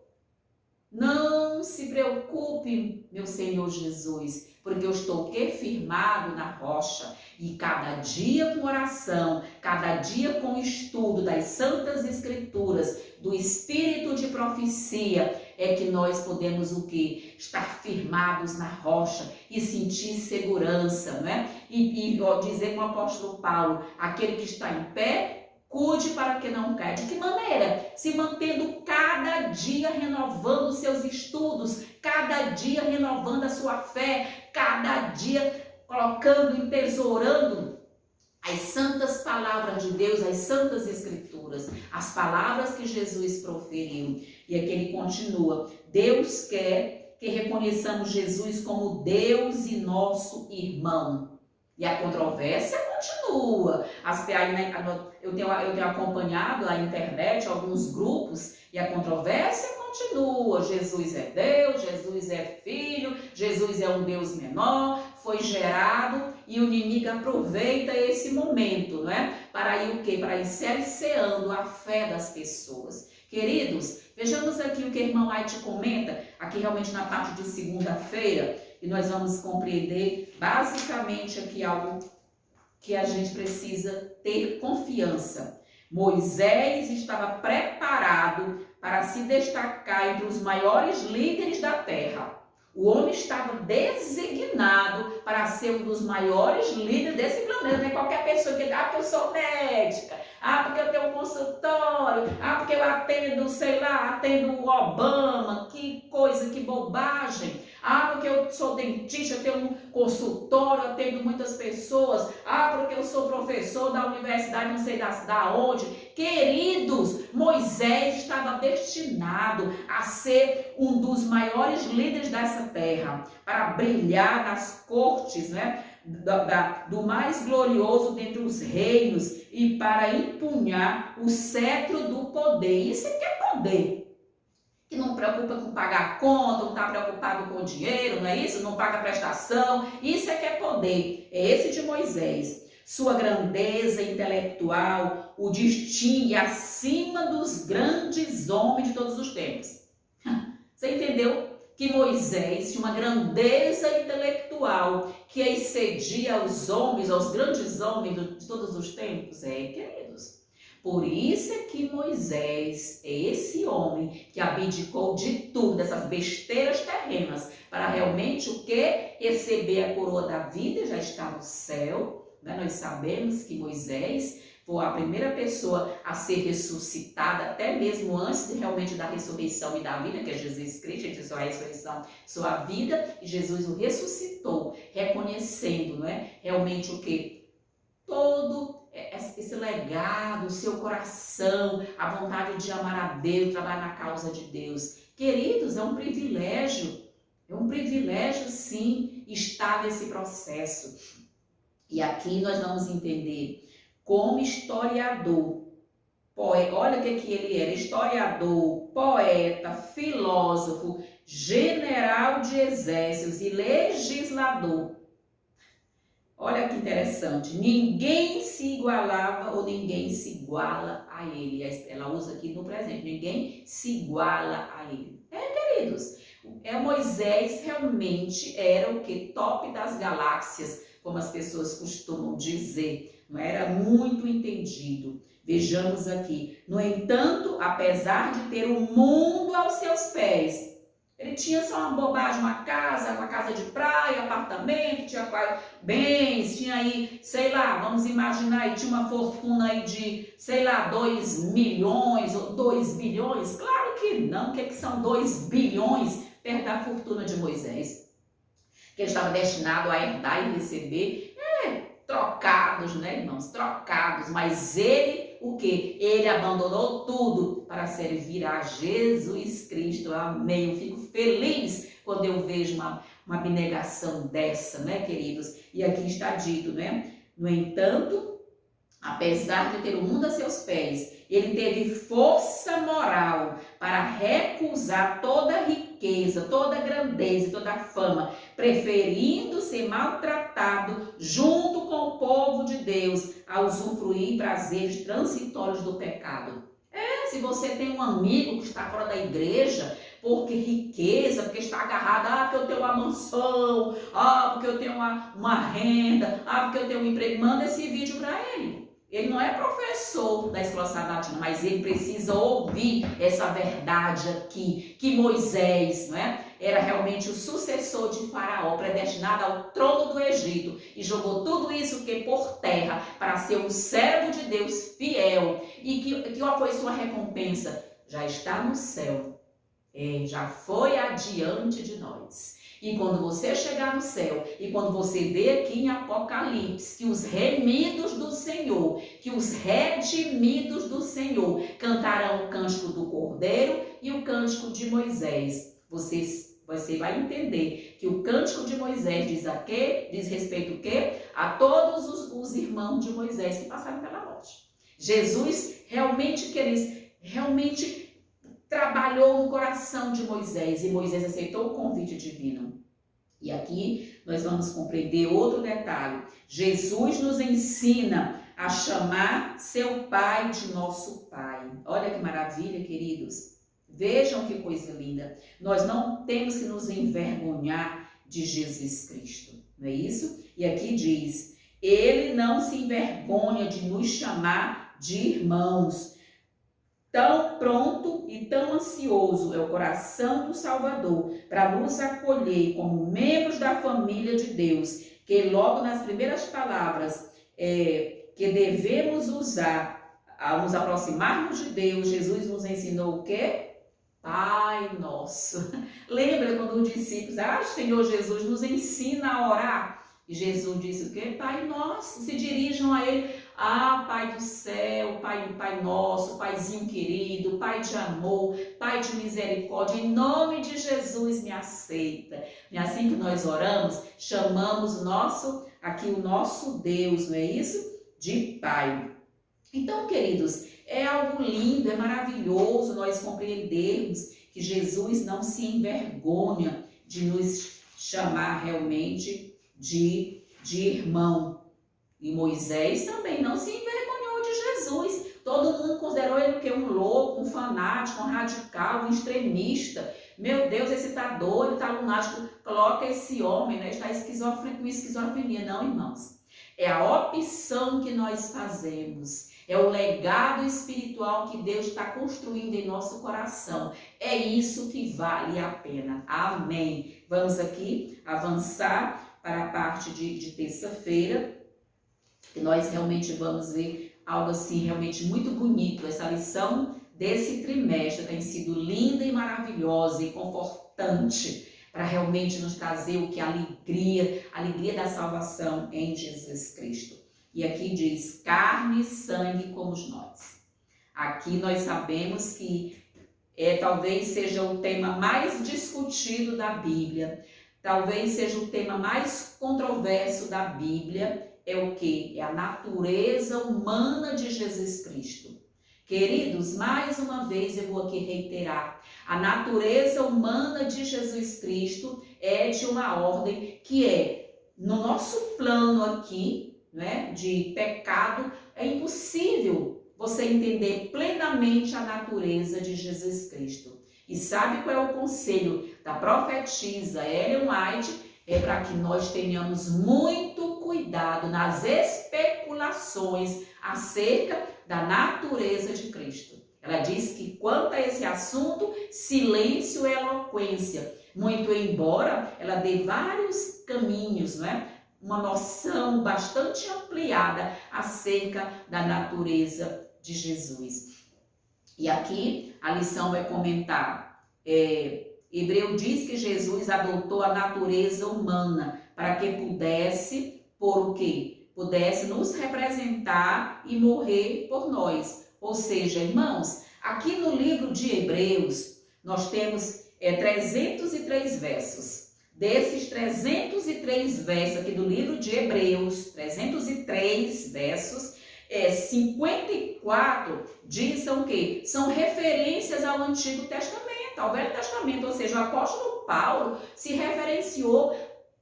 não se preocupe, meu Senhor Jesus, porque eu estou firmado na rocha. E cada dia com oração, cada dia com estudo das Santas Escrituras, do Espírito de profecia, é que nós podemos o quê? Estar firmados na rocha e sentir segurança, não é? E dizer com o apóstolo Paulo, aquele que está em pé, cuide para que não caia. De que maneira? Se mantendo cada dia renovando os seus estudos, cada dia renovando a sua fé, cada dia colocando, entesourando as santas palavras de Deus, as santas escrituras, as palavras que Jesus proferiu. E aqui ele continua, Deus quer que reconheçamos Jesus como Deus e nosso irmão. E a controvérsia continua. Eu tenho acompanhado a internet, alguns grupos, e a controvérsia continua. Jesus é Deus, Jesus é Filho, Jesus é um Deus menor, foi gerado, e o inimigo aproveita esse momento, não é? Para ir o quê? Para ir cerceando a fé das pessoas. Queridos, vejamos aqui o que a irmã White comenta, aqui realmente na parte de segunda-feira, e nós vamos compreender basicamente aqui algo que a gente precisa ter confiança. Moisés estava preparado para se destacar entre os maiores líderes da terra. O homem estava designado para ser um dos maiores líderes desse planeta. Não é qualquer pessoa que diz, porque eu sou médica, porque eu tenho um consultório, porque eu atendo, atendo o Obama, que coisa, que bobagem. Porque eu sou dentista, eu tenho um consultório, atendo muitas pessoas. Porque eu sou professor da universidade, não sei da onde. Queridos, Moisés estava destinado a ser um dos maiores líderes dessa terra, para brilhar nas cortes, né, do mais glorioso dentre os reinos e para empunhar o cetro do poder. Isso é que é poder. Que não preocupa com pagar conta, não está preocupado com o dinheiro, não é isso? Não paga prestação, isso é que é poder, é esse de Moisés. Sua grandeza intelectual o distingue acima dos grandes homens de todos os tempos. Você entendeu? que Moisés tinha uma grandeza intelectual que excedia os homens, aos grandes homens de todos os tempos? Queridos. Por isso é que Moisés é esse homem que abdicou de tudo, dessas besteiras terrenas, para realmente o quê? Receber a coroa da vida, já está no céu. Né? Nós sabemos que Moisés foi a primeira pessoa a ser ressuscitada, até mesmo antes de realmente da ressurreição e da vida, que é Jesus Cristo, entre sua ressurreição, sua vida, e Jesus o ressuscitou, reconhecendo, não é? Realmente o que? Todo esse legado, o seu coração, a vontade de amar a Deus, trabalhar na causa de Deus. Queridos, é um privilégio sim, estar nesse processo. E aqui nós vamos entender como historiador, poeta, olha o que ele era, historiador, poeta, filósofo, general de exércitos e legislador. Olha que interessante, ninguém se igualava ou ninguém se iguala a ele. Ela usa aqui no presente, ninguém se iguala a ele. Queridos, Moisés realmente era o que? Top das galáxias, como as pessoas costumam dizer. Não era muito entendido. Vejamos aqui. No entanto, apesar de ter o mundo aos seus pés, ele tinha só uma bobagem, uma casa de praia, apartamento, tinha bens, tinha aí, sei lá, vamos imaginar aí, tinha uma fortuna aí de, sei lá, 2 milhões ou 2 bilhões. Claro que não. O que são 2 bilhões perto da fortuna de Moisés? Que ele estava destinado a herdar e receber. Trocados, né, irmãos? Trocados. Mas ele, o quê? Ele abandonou tudo para servir a Jesus Cristo. Amém. Eu fico feliz quando eu vejo uma abnegação dessa, né, queridos? E aqui está dito, né? No entanto, apesar de ter o mundo a seus pés, ele teve força moral para recusar toda riqueza, toda grandeza e toda fama, preferindo ser maltratado junto com o povo de Deus a usufruir prazeres transitórios do pecado. Se você tem um amigo que está fora da igreja, porque riqueza, porque está agarrado, porque eu tenho uma mansão, porque eu tenho uma renda, porque eu tenho um emprego, manda esse vídeo para ele. Ele não é professor da escola sabatina, mas ele precisa ouvir essa verdade aqui, que Moisés, não é? Era realmente o sucessor de Faraó, predestinado ao trono do Egito, e jogou tudo isso por terra para ser um servo de Deus fiel. E qual foi sua recompensa? Já está no céu, já foi adiante de nós. E quando você chegar no céu, e quando você vê aqui em Apocalipse, que os remidos do Senhor, que os redimidos do Senhor cantarão o cântico do Cordeiro e o cântico de Moisés, você vai entender que o cântico de Moisés diz a quê? Diz respeito a quê? A todos os irmãos de Moisés que passaram pela morte. Jesus realmente trabalhou no coração de Moisés e Moisés aceitou o convite divino. E aqui nós vamos compreender outro detalhe. Jesus nos ensina a chamar seu Pai de nosso Pai. Olha que maravilha, queridos. Vejam que coisa linda. Nós não temos que nos envergonhar de Jesus Cristo, não é isso? E aqui diz, ele não se envergonha de nos chamar de irmãos. Tão pronto e tão ansioso é o coração do Salvador para nos acolher como membros da família de Deus, que logo nas primeiras palavras que devemos usar ao nos aproximarmos de Deus, Jesus nos ensinou o quê? Pai Nosso. Lembra quando os discípulos, Senhor Jesus, nos ensina a orar? E Jesus disse o quê? Pai Nosso. Se dirijam a Ele. Pai do céu, Pai Nosso, Paizinho querido, Pai de amor, Pai de misericórdia, em nome de Jesus me aceita. E assim que nós oramos, chamamos o nosso Deus, não é isso? De Pai. Então, queridos, é algo lindo, é maravilhoso nós compreendermos que Jesus não se envergonha de nos chamar realmente de irmão. E Moisés também não se envergonhou de Jesus. Todo mundo considerou ele um louco, um fanático, um radical, um extremista. Meu Deus, esse tá doido, tá lunático, coloca esse homem, né? Está com esquizofrenia. Não, irmãos. É a opção que nós fazemos. É o legado espiritual que Deus está construindo em nosso coração. É isso que vale a pena. Amém. Vamos aqui avançar para a parte de terça-feira, que nós realmente vamos ver algo assim realmente muito bonito. Essa lição desse trimestre tem sido linda e maravilhosa e confortante para realmente nos trazer o que? A alegria da salvação em Jesus Cristo. E aqui diz, carne e sangue como nós. Aqui nós sabemos que talvez seja o tema mais discutido da Bíblia, talvez seja o tema mais controverso da Bíblia, é o quê? É a natureza humana de Jesus Cristo. Queridos, mais uma vez eu vou aqui reiterar, a natureza humana de Jesus Cristo é de uma ordem que no nosso plano aqui, né, de pecado, é impossível você entender plenamente a natureza de Jesus Cristo. E sabe qual é o conselho da profetisa Ellen White? É para que nós tenhamos muito cuidado nas especulações acerca da natureza de Cristo. Ela diz que quanto a esse assunto, silêncio e eloquência. Muito embora ela dê vários caminhos, né? Uma noção bastante ampliada acerca da natureza de Jesus. E aqui a lição vai comentar, Hebreu diz que Jesus adotou a natureza humana para que pudesse, por o quê? Pudesse nos representar e morrer por nós. Ou seja, irmãos, aqui no livro de Hebreus, nós temos 303 versos. Desses 303 versos aqui do livro de Hebreus, 303 versos, 54 dizem o quê? São referências ao Antigo Testamento, ao Velho Testamento, ou seja, o apóstolo Paulo se referenciou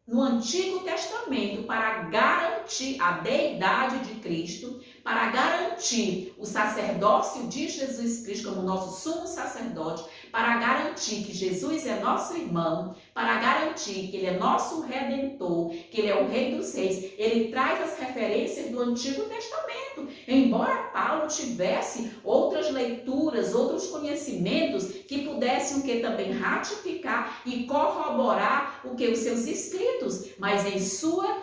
no Antigo Testamento para garantir a deidade de Cristo, para garantir o sacerdócio de Jesus Cristo como nosso sumo sacerdote, para garantir que Jesus é nosso irmão, para garantir que Ele é nosso Redentor, que Ele é o Rei dos Reis. Ele traz as referências do Antigo Testamento. Embora Paulo tivesse outras leituras, outros conhecimentos que pudessem também ratificar e corroborar os seus escritos, mas em sua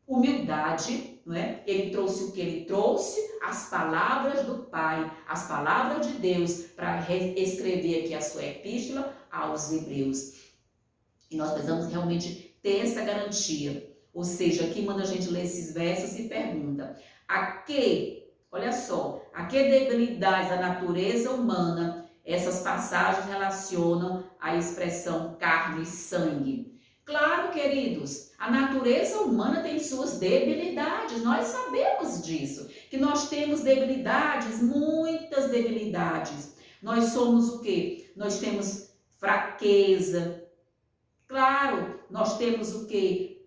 humildade, não é? Ele trouxe o que ele trouxe, as palavras do Pai, as palavras de Deus, para escrever aqui a sua epístola aos Hebreus. E nós precisamos realmente ter essa garantia. Ou seja, aqui manda a gente ler esses versos e pergunta, olha só, a que debilidades da natureza humana essas passagens relacionam à expressão carne e sangue? Claro, queridos, a natureza humana tem suas debilidades, nós sabemos disso, que nós temos debilidades, muitas debilidades. Nós somos o quê? Nós temos fraqueza. Claro, nós temos o quê?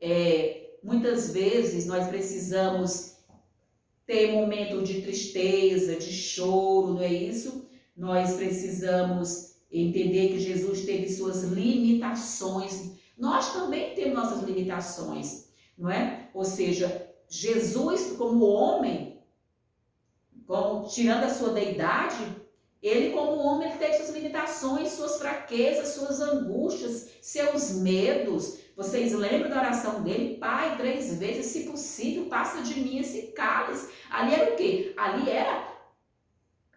Muitas vezes nós precisamos ter momentos de tristeza, de choro, não é isso? Nós precisamos entender que Jesus teve suas limitações. Nós também temos nossas limitações, não é? Ou seja, Jesus como homem, tirando a sua deidade, ele como homem ele teve suas limitações, suas fraquezas, suas angústias, seus medos. Vocês lembram da oração dele? Pai, 3 vezes, se possível, passa de mim esse cálice. Ali era o quê? Ali era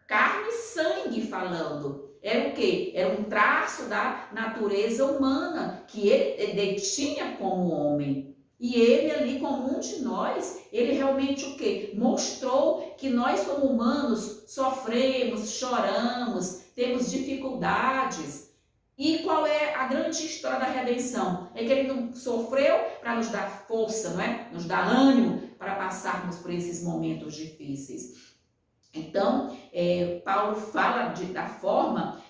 carne e sangue falando. Era o quê? Era um traço da natureza humana que ele detinha como homem. E ele ali, como um de nós, ele realmente o quê? Mostrou que nós como humanos sofremos, choramos, temos dificuldades. E qual é a grande história da redenção? É que ele não sofreu para nos dar força, não é? Nos dar ânimo para passarmos por esses momentos difíceis. Então, Paulo fala de forma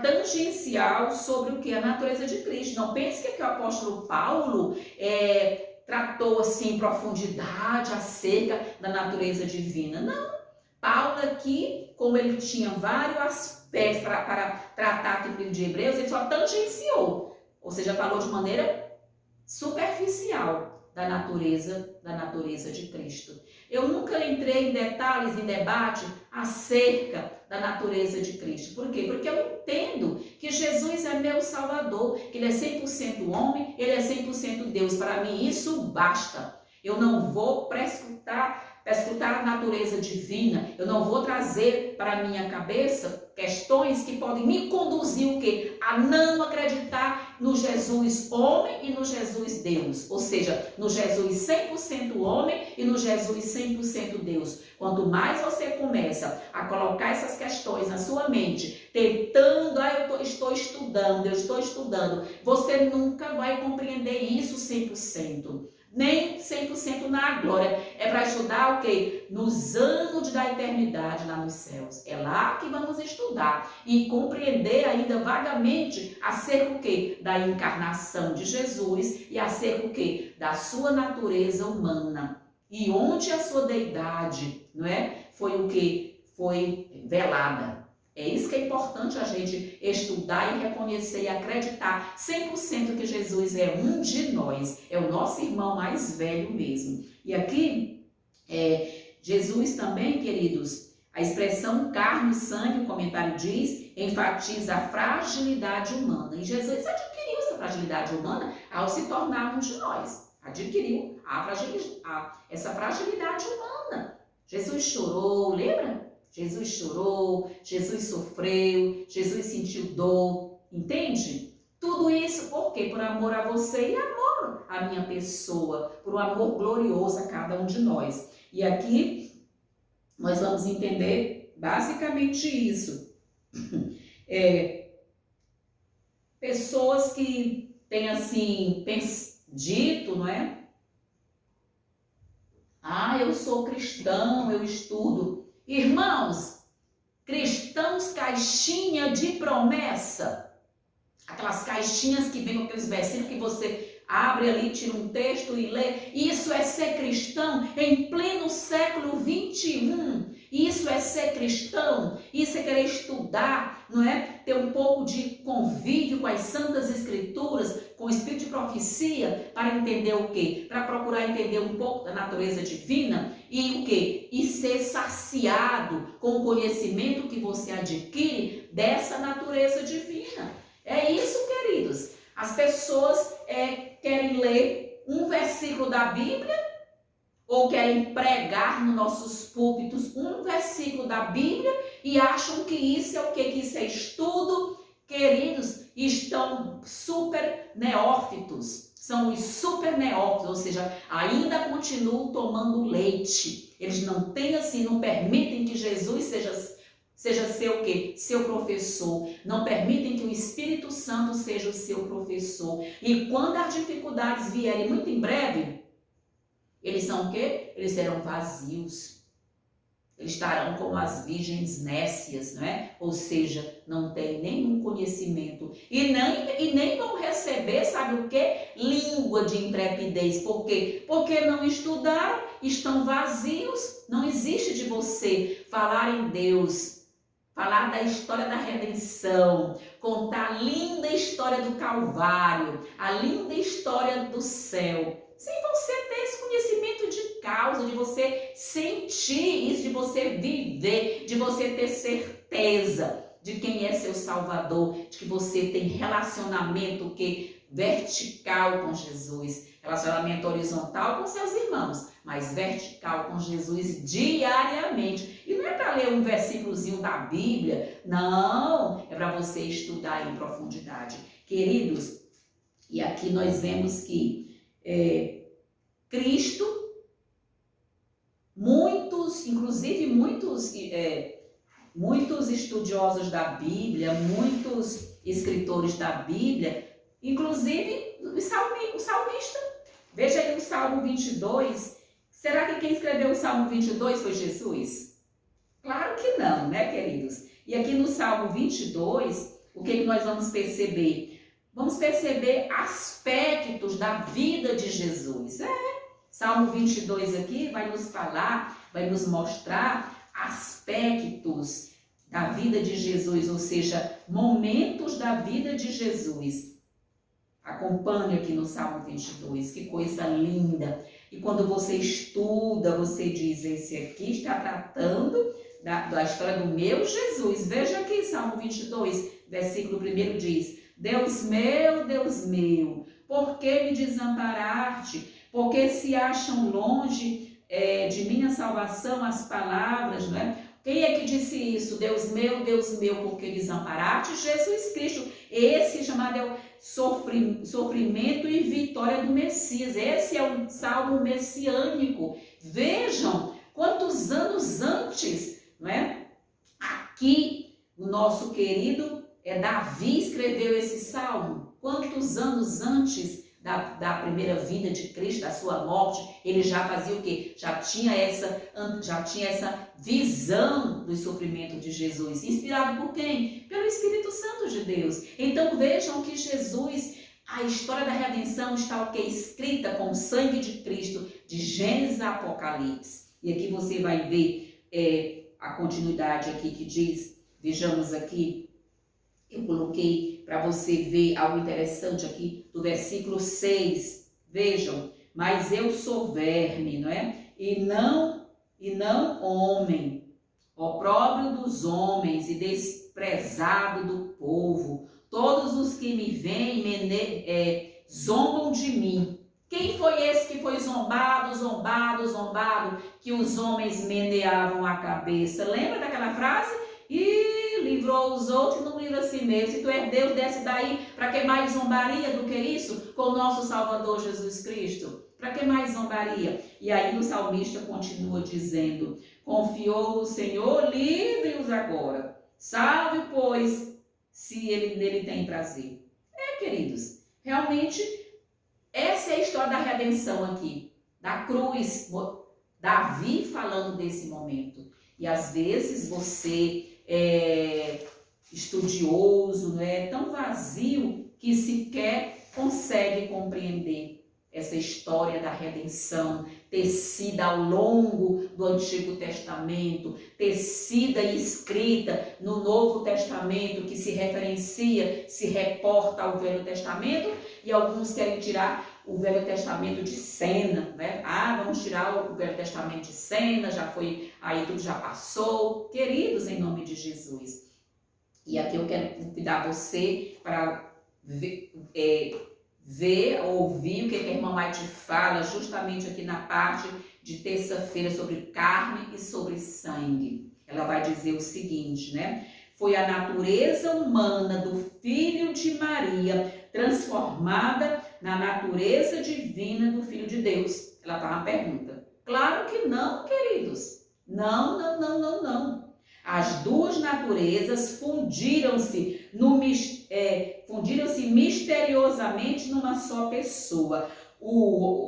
tangencial sobre o que? A natureza de Cristo. Não pense que o apóstolo Paulo tratou assim em profundidade acerca da natureza divina. Não. Paulo aqui, como ele tinha vários aspectos para tratar aqui no livro de Hebreus, ele só tangenciou, ou seja, falou de maneira superficial da natureza de Cristo. Eu nunca entrei em detalhes, em debate acerca da natureza de Cristo. Por quê? Porque eu entendo que Jesus é meu Salvador, que ele é 100% homem, ele é 100% Deus. Para mim isso basta. Eu não vou prescrutar a natureza divina, eu não vou trazer para a minha cabeça questões que podem me conduzir o quê? A não acreditar no Jesus homem e no Jesus Deus, ou seja, no Jesus 100% homem e no Jesus 100% Deus. Quanto mais você começa a colocar essas questões na sua mente, tentando, eu estou estudando, você nunca vai compreender isso 100%. Nem 100% na glória. É para estudar o quê? Nos anos da eternidade lá nos céus. É lá que vamos estudar e compreender ainda vagamente acerca o quê? Da encarnação de Jesus e acerca o quê? Da sua natureza humana. E onde a sua deidade, não é? Foi o quê? Foi velada. É isso que é importante a gente estudar e reconhecer e acreditar 100% que Jesus é um de nós, é o nosso irmão mais velho mesmo. E aqui, Jesus também, queridos, a expressão carne e sangue, o comentário diz, enfatiza a fragilidade humana. E Jesus adquiriu essa fragilidade humana ao se tornar um de nós. Adquiriu essa fragilidade humana. Jesus chorou, lembra? Jesus chorou, Jesus sofreu, Jesus sentiu dor, entende? Tudo isso por quê? Por amor a você e amor à minha pessoa, por um amor glorioso a cada um de nós. E aqui nós vamos entender basicamente isso. Pessoas que têm assim dito, não é? Eu sou cristão, eu estudo. Irmãos, cristãos caixinha de promessa, aquelas caixinhas que vem com aqueles versículos que você abre ali, tira um texto e lê, isso é ser cristão em pleno século 21, isso é ser cristão, isso é querer estudar, não é? Ter um pouco de convívio com as santas escrituras, com o espírito de profecia, para entender o quê? Para procurar entender um pouco da natureza divina e o quê? E ser saciado com o conhecimento que você adquire dessa natureza divina. É isso, queridos. As pessoas querem ler um versículo da Bíblia ou querem pregar nos nossos púlpitos um versículo da Bíblia e acham que isso é o quê? Que isso é estudo. Queridos, estão super neófitos, são os super neófitos, ou seja, ainda continuam tomando leite. Eles não têm assim, não permitem que Jesus seja seu o quê? Seu professor. Não permitem que o Espírito Santo seja o seu professor. E quando as dificuldades vierem muito em breve, eles são o quê? Eles serão vazios. Eles estarão como as virgens nécias, não é? Ou seja, não tem nenhum conhecimento. E nem vão receber, sabe o quê? Língua de intrepidez. Por quê? Porque não estudaram, estão vazios. Não existe de você falar em Deus, falar da história da redenção, contar a linda história do Calvário, a linda história do céu, sem você ter esse conhecimento de causa, de você sentir isso, de você viver, de você ter certeza de quem é seu Salvador, de que você tem relacionamento vertical com Jesus, relacionamento horizontal com seus irmãos, mas vertical com Jesus diariamente. E não é para ler um versículozinho da Bíblia, não, é para você estudar em profundidade. Queridos, e aqui nós vemos que Cristo, inclusive muitos estudiosos da Bíblia, muitos escritores da Bíblia, inclusive o salmista. Veja aí o Salmo 22. Será que quem escreveu o Salmo 22 foi Jesus? Claro que não, né, queridos? E aqui no Salmo 22, o que nós vamos perceber? Vamos perceber aspectos da vida de Jesus. Salmo 22 aqui vai nos falar, vai nos mostrar aspectos da vida de Jesus, ou seja, momentos da vida de Jesus. Acompanhe aqui no Salmo 22, que coisa linda. E quando você estuda, você diz, esse aqui está tratando da história do meu Jesus. Veja aqui, Salmo 22, versículo 1 diz, Deus meu, por que me desamparaste? Porque se acham longe de minha salvação as palavras, não é? Quem é que disse isso? Deus meu, por que desamparaste? Jesus Cristo. Esse chamado é o sofrimento e vitória do Messias. Esse é um salmo messiânico. Vejam quantos anos antes, não é? Aqui, o nosso querido Davi escreveu esse salmo. Quantos anos antes da primeira vinda de Cristo, da sua morte, ele já fazia o quê? Já tinha essa visão do sofrimento de Jesus. Inspirado por quem? Pelo Espírito Santo de Deus. Então vejam que Jesus, a história da redenção está o quê? Escrita com o sangue de Cristo, de Gênesis a Apocalipse. E aqui você vai ver a continuidade aqui que diz, vejamos aqui, eu coloquei para você ver algo interessante aqui do versículo 6. Vejam, mas eu sou verme, não é? E não homem, opróbrio dos homens e desprezado do povo. Todos os que me veem zombam de mim. Quem foi esse que foi zombado, que os homens meneavam a cabeça? Lembra daquela frase? E livrou os outros, não livra a si mesmo. Se tu és Deus, desce daí. Para que mais zombaria do que isso com o nosso Salvador Jesus Cristo? Para que mais zombaria? E aí o salmista continua dizendo, confiou no Senhor, livre-os agora. Salve, pois, se ele nele tem prazer. Queridos, realmente essa é a história da redenção aqui, da cruz, Davi falando desse momento. E às vezes você estudioso, não é tão vazio que sequer consegue compreender essa história da redenção, tecida ao longo do Antigo Testamento, tecida e escrita no Novo Testamento, que se referencia, se reporta ao Velho Testamento, e alguns querem tirar o Velho Testamento de cena, né? Vamos tirar o Velho Testamento de cena, já foi, aí tudo já passou. Queridos, em nome de Jesus. E aqui eu quero convidar você para ouvir o que a irmã Maite fala, justamente aqui na parte de terça-feira, sobre carne e sobre sangue. Ela vai dizer o seguinte, né? Foi a natureza humana do Filho de Maria transformada na natureza divina do Filho de Deus? Ela está na pergunta. Claro que não, queridos. Não. As duas naturezas fundiram-se misteriosamente numa só pessoa.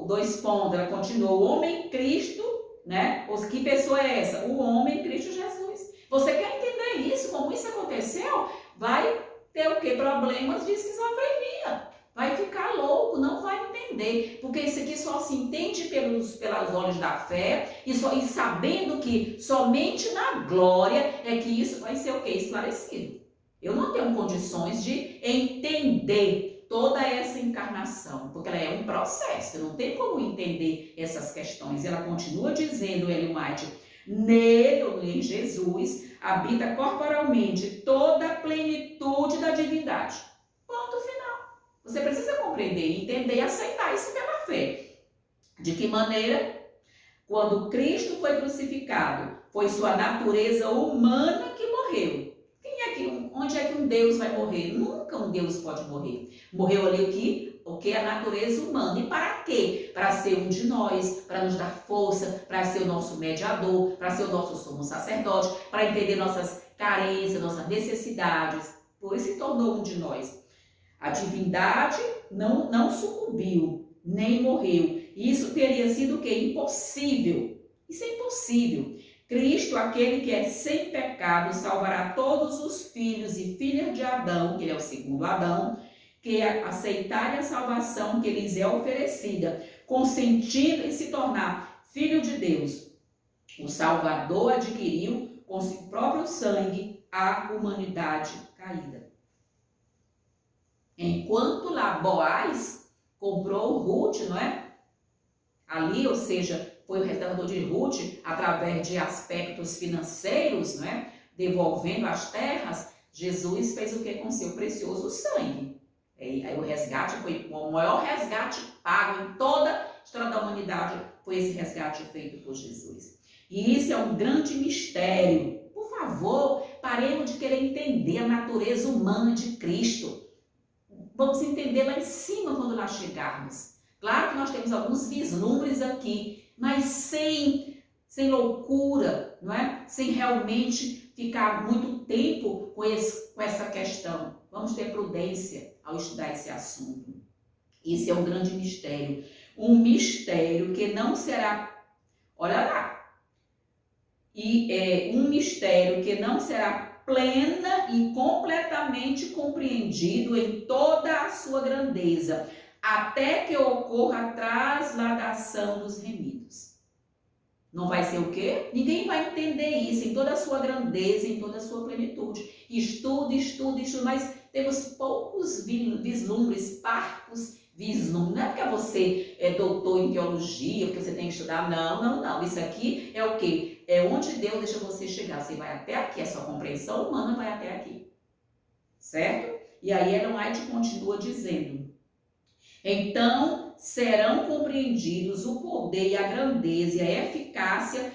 Dois pontos, ela continuou, o homem Cristo, né? Que pessoa é essa? O homem Cristo Jesus. Você quer entender isso, como isso aconteceu? Vai ter o quê? Problemas de esquizofrenia. Vai ficar louco, não vai entender. Porque isso aqui só se entende pelos olhos da fé e sabendo que somente na glória é que isso vai ser o quê? Esclarecido. Eu não tenho condições de entender toda essa encarnação, porque ela é um processo, eu não tenho como entender essas questões. Ela continua dizendo, Ellen White, nele, ou em Jesus, habita corporalmente toda a plenitude da divindade. Ponto final. Você precisa compreender, entender e aceitar isso pela fé. De que maneira? Quando Cristo foi crucificado, foi sua natureza humana que morreu. Onde é que um Deus vai morrer? Nunca um Deus pode morrer. Morreu ali o que? A natureza humana. E para quê? Para ser um de nós, para nos dar força, para ser o nosso mediador, para ser o nosso sumo sacerdote, para entender nossas carências, nossas necessidades. Por isso se tornou um de nós. A divindade não sucumbiu, nem morreu. Isso teria sido o quê? Impossível. Isso é impossível. Cristo, aquele que é sem pecado, salvará todos os filhos e filhas de Adão, que ele é o segundo Adão, que aceitarem a salvação que lhes é oferecida, consentindo em se tornar filho de Deus. O Salvador adquiriu com seu próprio sangue a humanidade caída. Enquanto lá Boaz comprou Ruth, não é? Ali, ou seja, foi o restaurador de Ruth através de aspectos financeiros, não é? Devolvendo as terras, Jesus fez o que com seu precioso sangue? Aí o resgate foi o maior resgate pago em toda a história da humanidade, foi esse resgate feito por Jesus. E isso é um grande mistério. Por favor, paremos de querer entender a natureza humana de Cristo. Vamos entender lá em cima quando lá chegarmos. Claro que nós temos alguns vislumbres aqui, mas sem loucura, não é? Sem realmente ficar muito tempo com essa questão. Vamos ter prudência ao estudar esse assunto. Isso é um grande mistério. Um mistério que não será, olha lá, e é um mistério que não será plena e completamente compreendido em toda a sua grandeza, até que ocorra a trasladação dos remidos. Não vai ser o quê? Ninguém vai entender isso em toda a sua grandeza, em toda a sua plenitude. Estuda, mas temos poucos vislumbres, parcos vislumbres. Não é porque você é doutor em teologia, porque você tem que estudar. Não. Isso aqui é o quê? É onde Deus deixa você chegar. Você vai até aqui, a sua compreensão humana vai até aqui. Certo? E aí Ellen White continua dizendo: então serão compreendidos o poder e a grandeza e a eficácia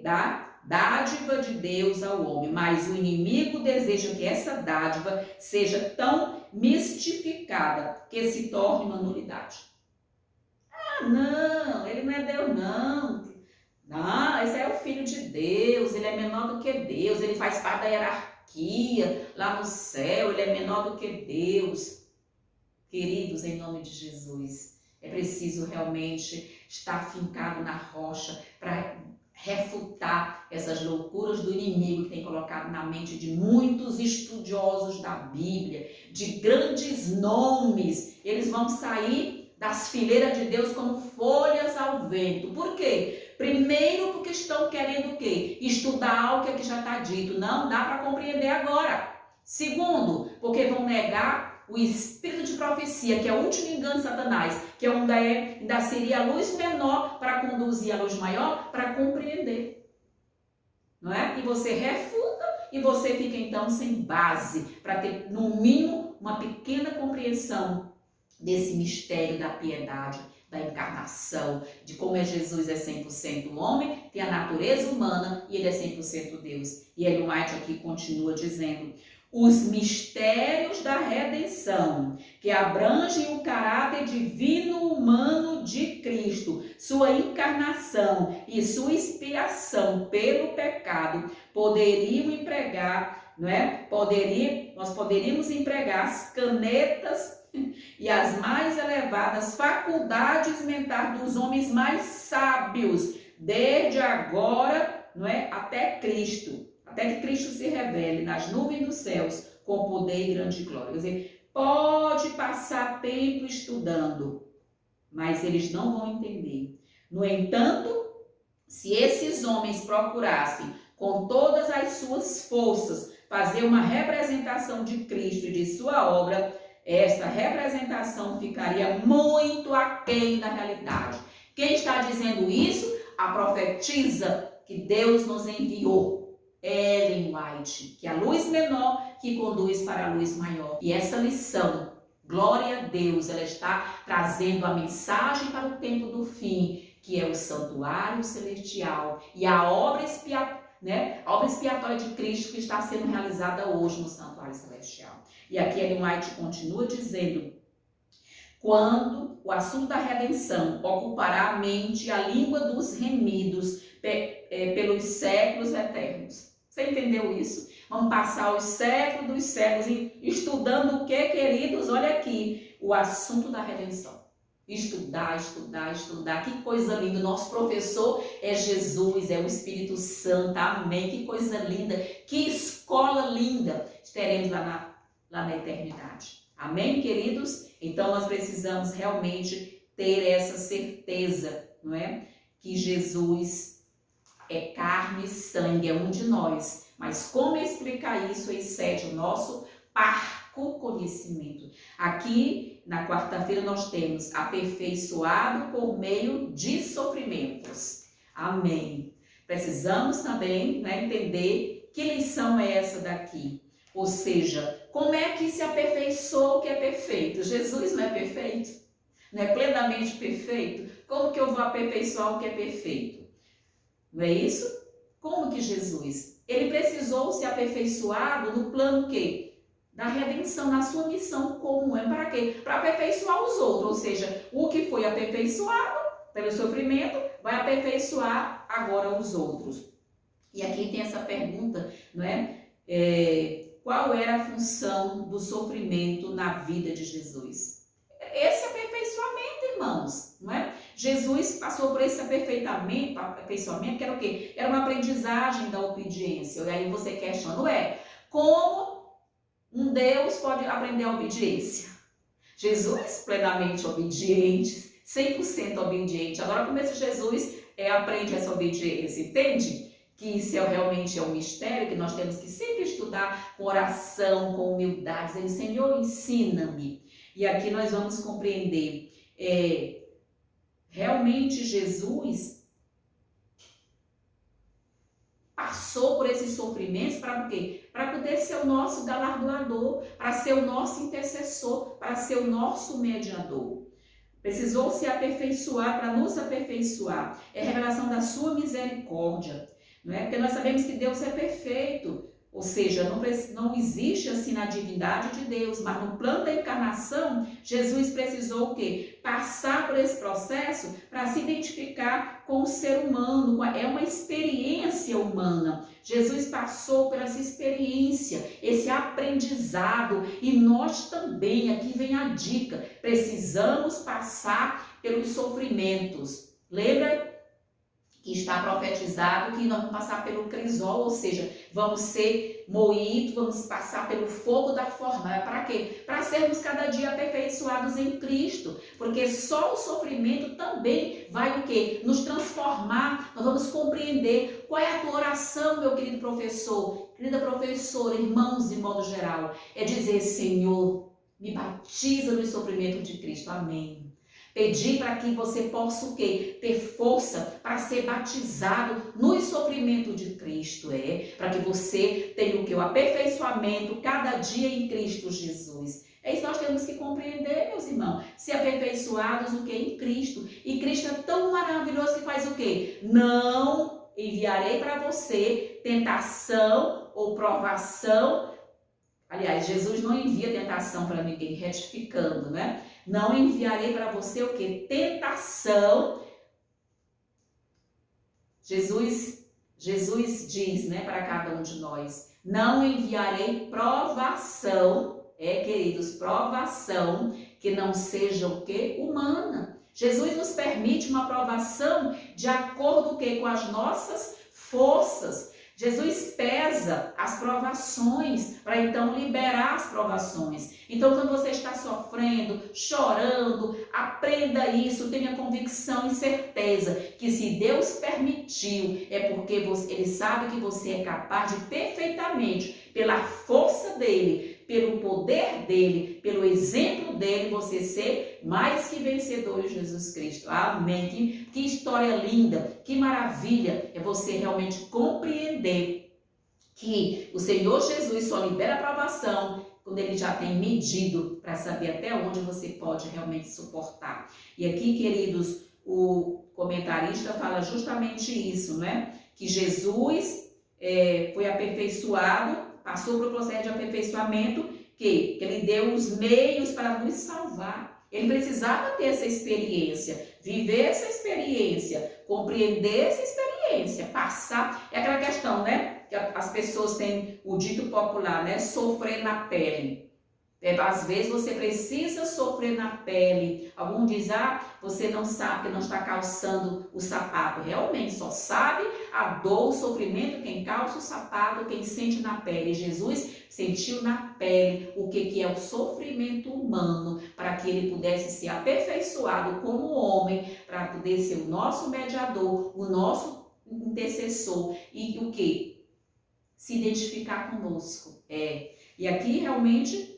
da dádiva de Deus ao homem, mas o inimigo deseja que essa dádiva seja tão mistificada que se torne uma nulidade. Não, ele não é Deus, não. Não, esse é o Filho de Deus, ele é menor do que Deus, ele faz parte da hierarquia lá no céu, ele é menor do que Deus. Queridos, em nome de Jesus, é preciso realmente estar fincado na rocha para refutar essas loucuras do inimigo que tem colocado na mente de muitos estudiosos da Bíblia, de grandes nomes. Eles vão sair das fileiras de Deus como folhas ao vento. Por quê? Primeiro, porque estão querendo o quê? Estudar algo que já está dito. Não dá para compreender agora. Segundo, porque vão negar o espírito de profecia, que é o último engano de Satanás, que ainda seria a luz menor para conduzir a luz maior, para compreender. Não é? E você refuta e você fica então sem base para ter, no mínimo, uma pequena compreensão desse mistério da piedade, da encarnação, de como Jesus é 100% homem, tem a natureza humana e ele é 100% Deus. E Ellen White aqui continua dizendo: os mistérios da redenção, que abrangem o caráter divino humano de Cristo, sua encarnação e sua expiação pelo pecado, poderiam empregar, não é? Nós poderíamos empregar as canetas e as mais elevadas faculdades mentais dos homens mais sábios, desde agora, não é? Até Cristo. Até que Cristo se revele nas nuvens dos céus com poder e grande glória. Quer dizer, pode passar tempo estudando, mas eles não vão entender. No entanto, se esses homens procurassem com todas as suas forças fazer uma representação de Cristo e de sua obra, essa representação ficaria muito aquém da realidade. Quem está dizendo isso? A profetisa que Deus nos enviou, Ellen White, que é a luz menor que conduz para a luz maior. E essa lição, glória a Deus, ela está trazendo a mensagem para o tempo do fim, que é o santuário celestial e a obra expiatória de Cristo que está sendo realizada hoje no santuário celestial. E aqui Ellen White continua dizendo: quando o assunto da redenção ocupará a mente e a língua dos remidos pelos séculos eternos. Você entendeu isso? Vamos passar os séculos dos séculos estudando o que, queridos? Olha aqui, o assunto da redenção. Estudar. Que coisa linda. Nosso professor é Jesus, é o Espírito Santo. Amém. Que coisa linda. Que escola linda teremos lá na eternidade. Amém, queridos? Então, nós precisamos realmente ter essa certeza, não é? Que Jesus é carne e sangue, é um de nós. Mas como explicar isso excede o nosso parco conhecimento. Aqui, na quarta-feira, nós temos aperfeiçoado por meio de sofrimentos. Amém. Precisamos também, né, entender que lição é essa daqui. Ou seja, como é que se aperfeiçoa o que é perfeito? Jesus não é perfeito? Não é plenamente perfeito? Como que eu vou aperfeiçoar o que é perfeito? Não é isso? Como que Jesus? Ele precisou ser aperfeiçoado no plano quê? Da redenção, na sua missão comum. É para quê? Para aperfeiçoar os outros. Ou seja, o que foi aperfeiçoado pelo sofrimento vai aperfeiçoar agora os outros. E aqui tem essa pergunta, não é? Qual era a função do sofrimento na vida de Jesus? Esse aperfeiçoamento, irmãos, não é? Jesus passou por esse aperfeiçoamento, que era o quê? Era uma aprendizagem da obediência. E aí você questiona, como um Deus pode aprender a obediência? Jesus, plenamente obediente, 100% obediente. Agora, como esse Jesus aprende essa obediência, entende? Que isso realmente é um mistério, que nós temos que sempre estudar com oração, com humildade, dizendo, Senhor, ensina-me. E aqui nós vamos compreender, realmente Jesus passou por esses sofrimentos para o quê? Para poder ser o nosso galardoador, para ser o nosso intercessor, para ser o nosso mediador. Precisou se aperfeiçoar para nos aperfeiçoar. É a revelação da sua misericórdia. Não é? Porque nós sabemos que Deus é perfeito, ou seja, não existe assim na divindade de Deus, mas no plano da encarnação, Jesus precisou o quê? Passar por esse processo para se identificar com o ser humano, é uma experiência humana. Jesus passou por essa experiência, esse aprendizado, e nós também, aqui vem a dica, precisamos passar pelos sofrimentos. Lembra? Que está profetizado que nós vamos passar pelo crisol, ou seja, vamos ser moídos, vamos passar pelo fogo da fornalha. Para quê? Para sermos cada dia aperfeiçoados em Cristo, porque só o sofrimento também vai o quê? Nos transformar. Nós vamos compreender qual é a tua oração, meu querido professor, querida professora, irmãos de modo geral, é dizer, Senhor, me batiza no sofrimento de Cristo. Amém. Pedir para que você possa o quê? Ter força para ser batizado no sofrimento de Cristo, para que você tenha o quê? O aperfeiçoamento cada dia em Cristo Jesus. É isso que nós temos que compreender, meus irmãos. Ser aperfeiçoados o quê? Em Cristo. E Cristo é tão maravilhoso que faz o quê? Não enviarei para você tentação ou provação. Aliás, Jesus não envia tentação para ninguém, retificando, né? Não enviarei para você o quê? Tentação. Jesus diz, né, para cada um de nós, não enviarei provação, queridos, provação que não seja o quê? Humana. Jesus nos permite uma provação de acordo o quê? Com as nossas forças. Jesus pesa as provações para então liberar as provações. Então, quando você está sofrendo, chorando, aprenda isso, tenha convicção e certeza que se Deus permitiu, é porque Ele sabe que você é capaz de perfeitamente, pela força dEle, pelo poder dEle, pelo exemplo dEle, você ser mais que vencedor em Jesus Cristo. Amém. Que história linda, que maravilha é você realmente compreender que o Senhor Jesus só libera a aprovação quando Ele já tem medido para saber até onde você pode realmente suportar. E aqui, queridos, o comentarista fala justamente isso, né? Que Jesus foi aperfeiçoado, passou por um processo de aperfeiçoamento, que Ele deu os meios para nos salvar. Ele precisava ter essa experiência, viver essa experiência, compreender essa experiência, passar. É aquela questão, né? Que as pessoas têm o dito popular, né? Sofrer na pele. Às vezes você precisa sofrer na pele. Alguns dizem, você não sabe que não está calçando o sapato. Realmente, só sabe a dor, o sofrimento quem calça o sapato, quem sente na pele. Jesus sentiu na pele o que é o sofrimento humano, para que Ele pudesse ser aperfeiçoado como homem, para poder ser o nosso mediador, o nosso intercessor e o quê? Se identificar conosco. E aqui realmente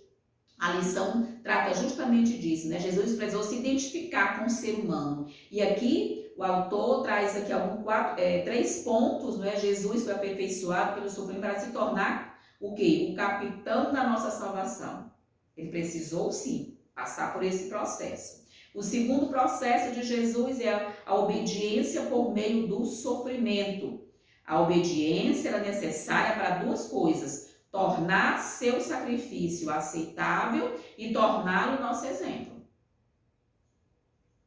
a lição trata justamente disso, né? Jesus precisou se identificar com o ser humano. E aqui o autor traz aqui 3 pontos, né? Jesus foi aperfeiçoado pelo sofrimento para se tornar o quê? O capitão da nossa salvação. Ele precisou sim passar por esse processo. O segundo processo de Jesus é a obediência por meio do sofrimento. A obediência era necessária para 2 coisas: tornar seu sacrifício aceitável e torná-lo nosso exemplo.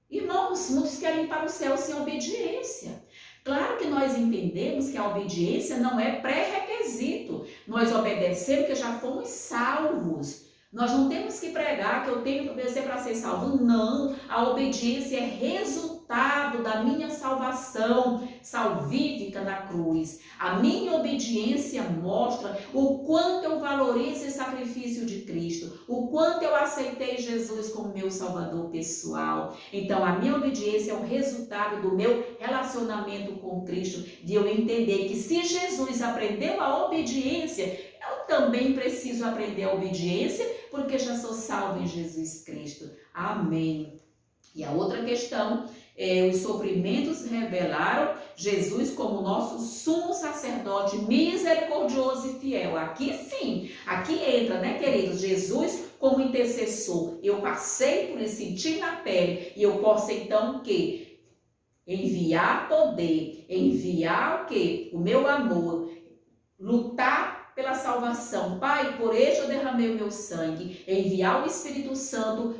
Irmãos, muitos querem ir para o céu sem obediência. Claro que nós entendemos que a obediência não é pré-requisito. Nós obedecemos porque já fomos salvos. Nós não temos que pregar que eu tenho que obedecer para ser salvo. Não, a obediência é resultado da minha salvação salvífica na cruz. A minha obediência mostra o quanto eu valorizo esse sacrifício de Cristo, o quanto eu aceitei Jesus como meu salvador pessoal. Então, a minha obediência é o resultado do meu relacionamento com Cristo, de eu entender que se Jesus aprendeu a obediência, eu também preciso aprender a obediência, porque já sou salvo em Jesus Cristo. Amém. E a outra questão os sofrimentos revelaram Jesus como nosso sumo sacerdote misericordioso e fiel. Aqui sim, aqui entra, né, queridos, Jesus como intercessor. Eu passei por isso, senti na pele, e eu posso então o quê? Enviar poder, enviar o quê? O meu amor, lutar pela salvação. Pai, por este eu derramei o meu sangue. Enviar o Espírito Santo,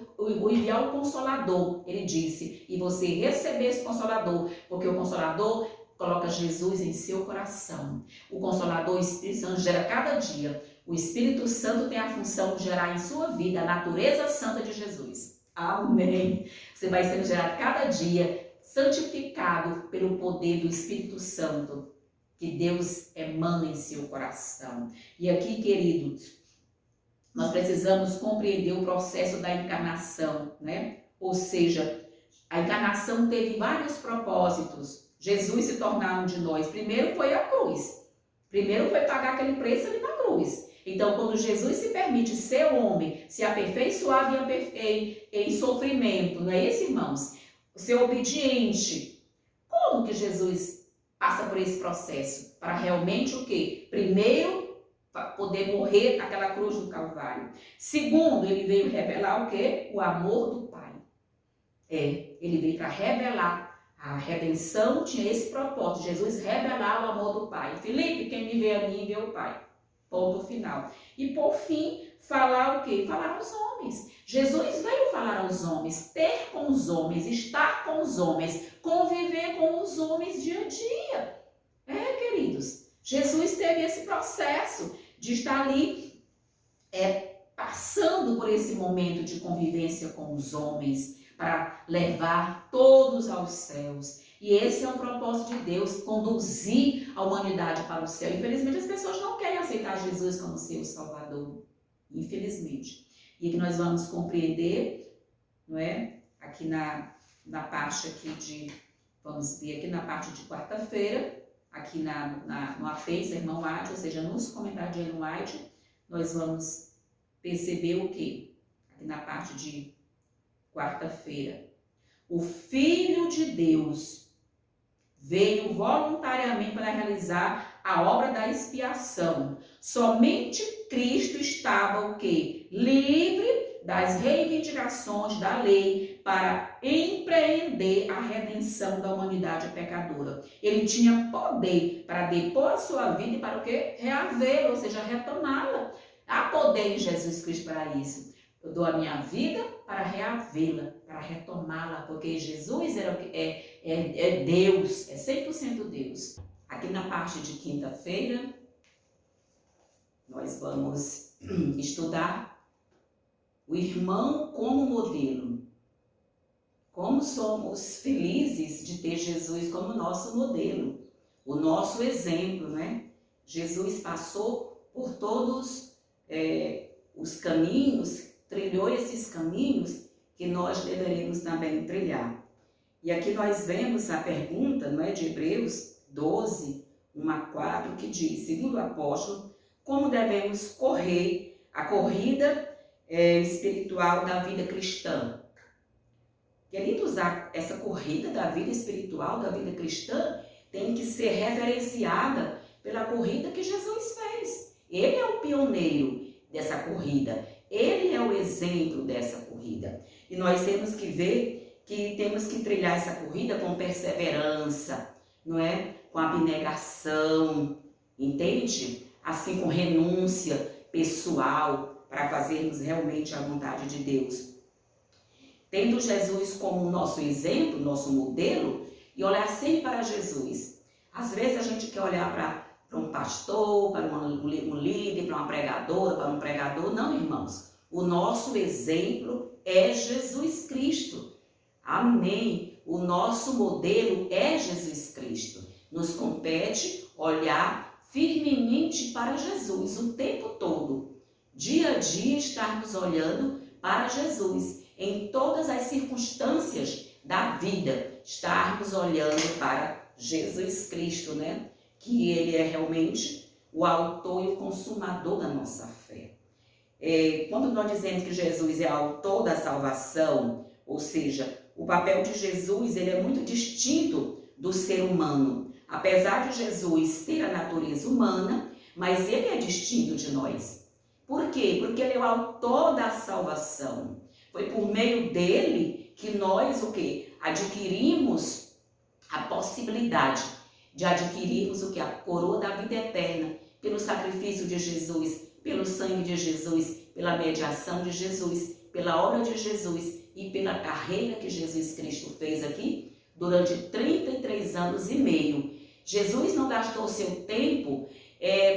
enviar o Consolador, ele disse, e você receber esse Consolador, porque o Consolador coloca Jesus em seu coração. O Consolador, o Espírito Santo, gera cada dia. O Espírito Santo tem a função de gerar em sua vida a natureza santa de Jesus. Amém. Você vai sendo gerado cada dia, santificado pelo poder do Espírito Santo que Deus emana em seu coração. E aqui, queridos, nós precisamos compreender o processo da encarnação, né? Ou seja, a encarnação teve vários propósitos. Jesus se tornar um de nós. Primeiro foi a cruz. Primeiro foi pagar aquele preço ali na cruz. Então, quando Jesus se permite ser homem, se aperfeiçoar em sofrimento, não é isso, irmãos? Ser obediente. Como que Jesus passa por esse processo? Para realmente o quê? Primeiro, poder morrer naquela cruz do Calvário. Segundo, ele veio revelar o quê? O amor do Pai. Ele veio para revelar. A redenção tinha esse propósito, Jesus revelar o amor do Pai. Filipe, quem me vê a mim, vê o Pai. Ponto final. E por fim, falar o quê? Falar aos homens. Jesus veio falar aos homens, ter com os homens, estar com os homens, conviver com os homens dia a dia. Queridos, Jesus teve esse processo de estar ali passando por esse momento de convivência com os homens, para levar todos aos céus. E esse é o propósito de Deus, conduzir a humanidade para o céu. Infelizmente, as pessoas não querem aceitar Jesus como seu Salvador. Infelizmente. E que nós vamos compreender, não é? Aqui na parte aqui vamos ver aqui na parte de quarta-feira, aqui no Face, irmão White, ou seja, nos comentários de Ellen White, nós vamos perceber o quê? Aqui na parte de quarta-feira. O Filho de Deus veio voluntariamente para realizar a obra da expiação. Somente Cristo estava o quê? Livre das reivindicações da lei para empreender a redenção da humanidade pecadora. Ele tinha poder para depor a sua vida e para o quê? Reavê-la, ou seja, retorná-la. Há poder em Jesus Cristo para isso. Eu dou a minha vida para reavê-la, para retomá-la, porque Jesus é Deus, é 100% Deus. Aqui na parte de quinta-feira, nós vamos estudar o irmão como modelo. Como somos felizes de ter Jesus como nosso modelo, o nosso exemplo, né? Jesus passou por todos os caminhos, trilhou esses caminhos que nós deveremos também trilhar. E aqui nós vemos a pergunta, não é, de Hebreus 12, 1-4, que diz, segundo o apóstolo, como devemos correr a corrida espiritual da vida cristã. Queridos, essa corrida da vida espiritual, da vida cristã, tem que ser referenciada pela corrida que Jesus fez. Ele é o pioneiro dessa corrida, ele é o exemplo dessa corrida. E nós temos que ver que temos que trilhar essa corrida com perseverança, não é? Com abnegação, entende? Assim, com renúncia pessoal, para fazermos realmente a vontade de Deus. Tendo Jesus como nosso exemplo, nosso modelo, e olhar sempre para Jesus. Às vezes a gente quer olhar para um pastor, para um líder, para uma pregadora, para um pregador. Não, irmãos. O nosso exemplo é Jesus Cristo. Amém. O nosso modelo é Jesus Cristo. Nos compete olhar firmemente para Jesus o tempo todo. Dia a dia estarmos olhando para Jesus. Em todas as circunstâncias da vida, estarmos olhando para Jesus Cristo, né? Que ele é realmente o autor e o consumador da nossa fé. Quando nós dizemos que Jesus é autor da salvação, ou seja, o papel de Jesus ele é muito distinto do ser humano. Apesar de Jesus ter a natureza humana, mas ele é distinto de nós. Por quê? Porque ele é o autor da salvação. Foi por meio dele que nós adquirimos a possibilidade de adquirirmos a coroa da vida eterna, pelo sacrifício de Jesus, pelo sangue de Jesus, pela mediação de Jesus, pela obra de Jesus e pela carreira que Jesus Cristo fez aqui durante 33 anos e meio. Jesus não gastou seu tempo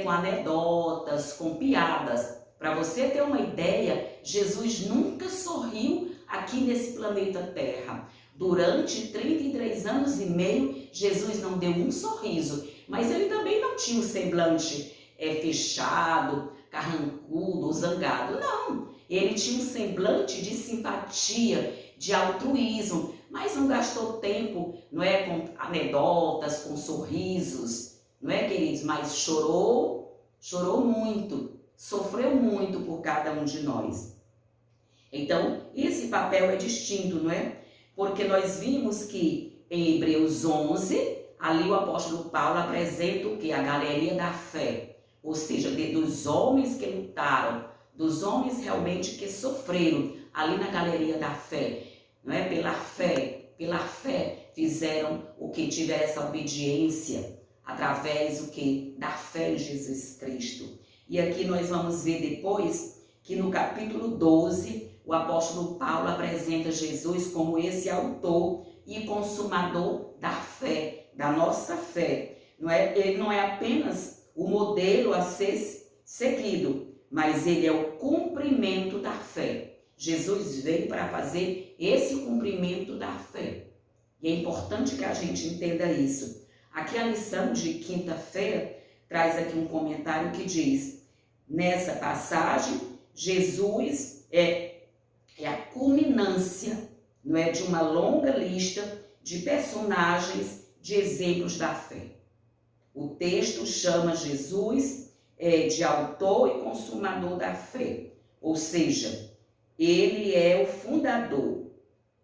com anedotas, com piadas. Para você ter uma ideia, Jesus nunca sorriu aqui nesse planeta Terra. Durante 33 anos e meio, Jesus não deu um sorriso, mas ele também não tinha um semblante fechado, carrancudo, zangado. Não, ele tinha um semblante de simpatia, de altruísmo, mas não gastou tempo, não é, com anedotas, com sorrisos, não é, queridos? Mas chorou muito. Sofreu muito por cada um de nós. Então, esse papel é distinto, não é? Porque nós vimos que em Hebreus 11, ali o apóstolo Paulo apresenta o quê? A galeria da fé. Ou seja, dos homens que lutaram, dos homens realmente que sofreram ali na galeria da fé. Não é? Pela fé fizeram o que? Tiveram essa obediência através da fé em Jesus Cristo. E aqui nós vamos ver depois que no capítulo 12, o apóstolo Paulo apresenta Jesus como esse autor e consumador da fé, da nossa fé. Ele não é apenas o modelo a ser seguido, mas ele é o cumprimento da fé. Jesus veio para fazer esse cumprimento da fé. E é importante que a gente entenda isso. Aqui a lição de quinta-feira traz aqui um comentário que diz: nessa passagem, Jesus é a culminância, não é, de uma longa lista de personagens, de exemplos da fé. O texto chama Jesus de autor e consumador da fé, ou seja, ele é o fundador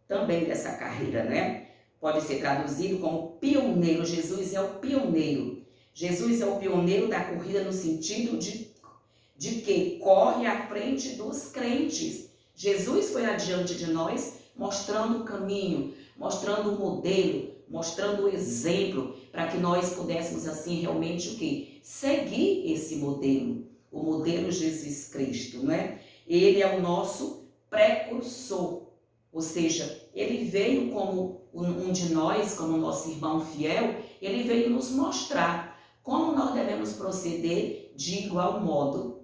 também dessa carreira, né? Pode ser traduzido como pioneiro. Jesus é o pioneiro. Jesus é o pioneiro da corrida no sentido de que corre à frente dos crentes. Jesus foi adiante de nós, mostrando o caminho, mostrando o modelo, mostrando o exemplo, para que nós pudéssemos assim realmente seguir esse modelo, o modelo Jesus Cristo, não é? Ele é o nosso precursor, ou seja, ele veio como um de nós, como nosso irmão fiel, ele veio nos mostrar como nós devemos proceder de igual modo,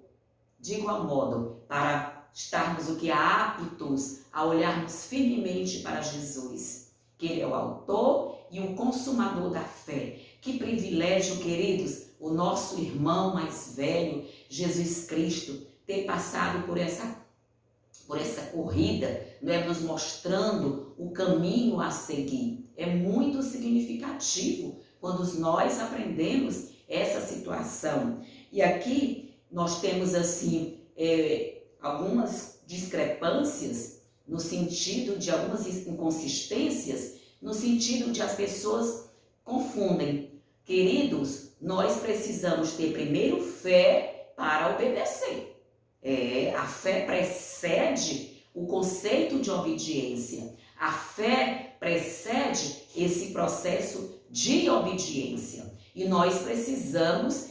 para estarmos aptos a olharmos firmemente para Jesus, que ele é o autor e o consumador da fé. Que privilégio, queridos, o nosso irmão mais velho, Jesus Cristo, ter passado por essa corrida, não é, nos mostrando o caminho a seguir. É muito significativo quando nós aprendemos essa situação. E aqui nós temos assim algumas discrepâncias no sentido de algumas inconsistências, no sentido de as pessoas confundem. Queridos, nós precisamos ter primeiro fé para obedecer. A fé precede o conceito de obediência. A fé precede esse processo de obediência. E nós precisamos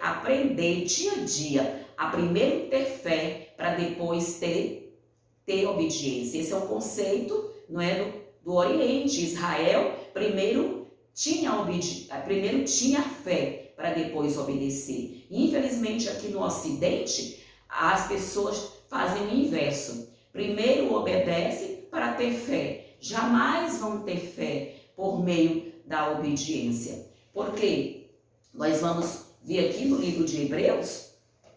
aprender dia a dia a primeiro ter fé para depois ter obediência. Esse é o conceito, não é, do Oriente. Israel primeiro tinha fé para depois obedecer. Infelizmente aqui no Ocidente as pessoas fazem o inverso. Primeiro obedecem para ter fé. Jamais vão ter fé por meio da obediência. Porque nós vamos ver aqui no livro de Hebreus,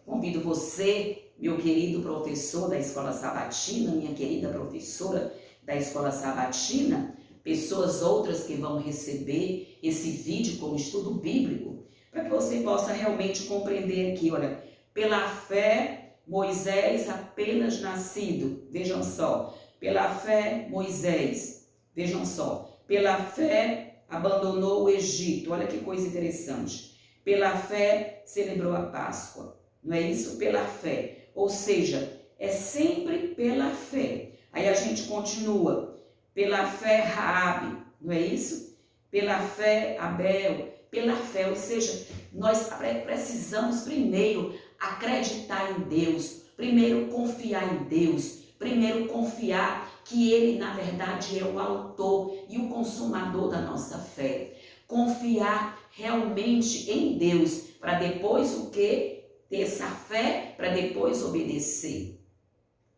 convido você, meu querido professor da Escola Sabatina, minha querida professora da Escola Sabatina, pessoas outras que vão receber esse vídeo como estudo bíblico, para que você possa realmente compreender aqui, olha, pela fé Moisés apenas nascido, vejam só, pela fé Moisés, vejam só, pela fé abandonou o Egito, olha que coisa interessante, pela fé celebrou a Páscoa, não é isso? Pela fé, ou seja, é sempre pela fé. Aí a gente continua, pela fé Raabe, não é isso? Pela fé Abel, pela fé, ou seja, nós precisamos primeiro acreditar em Deus, primeiro confiar em Deus, primeiro confiar que Ele, na verdade, é o autor e o consumador da nossa fé. Confiar realmente em Deus, para depois o quê? Ter essa fé, para depois obedecer.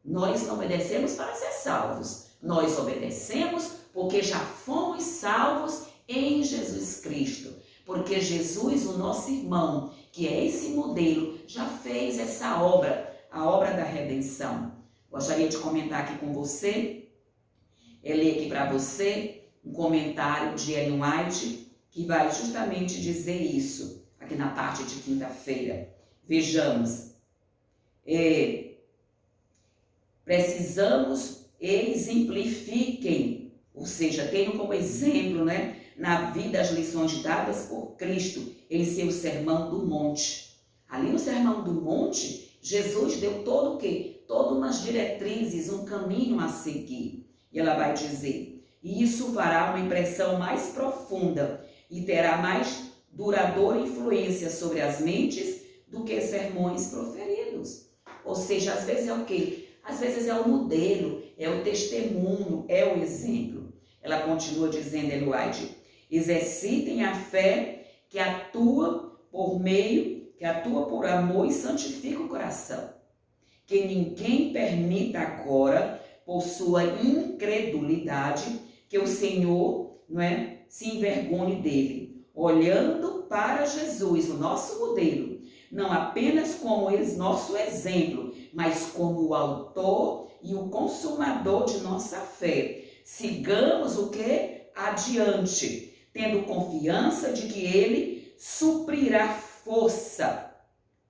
Nós não obedecemos para ser salvos, nós obedecemos porque já fomos salvos em Jesus Cristo. Porque Jesus, o nosso irmão, que é esse modelo, já fez essa obra, a obra da redenção. Gostaria de comentar aqui com você, ler aqui para você um comentário de Ellen White, que vai justamente dizer isso, aqui na parte de quinta-feira. Vejamos, precisamos exemplifiquem, ou seja, tenham como exemplo, né, na vida as lições dadas por Cristo em seu Sermão do Monte. Ali no Sermão do Monte, Jesus deu todo o quê? Todas umas diretrizes, um caminho a seguir. E ela vai dizer, e isso fará uma impressão mais profunda e terá mais duradoura influência sobre as mentes do que sermões proferidos. Ou seja, às vezes é o quê? Às vezes é o modelo, é o testemunho, é o exemplo. Ela continua dizendo, Ellen White, exercitem a fé que atua por amor e santifica o coração. Que ninguém permita agora, por sua incredulidade, que o Senhor, se envergonhe dele, olhando para Jesus, o nosso modelo, não apenas como nosso exemplo, mas como o autor e o consumador de nossa fé. Sigamos o que? Adiante, tendo confiança de que ele suprirá força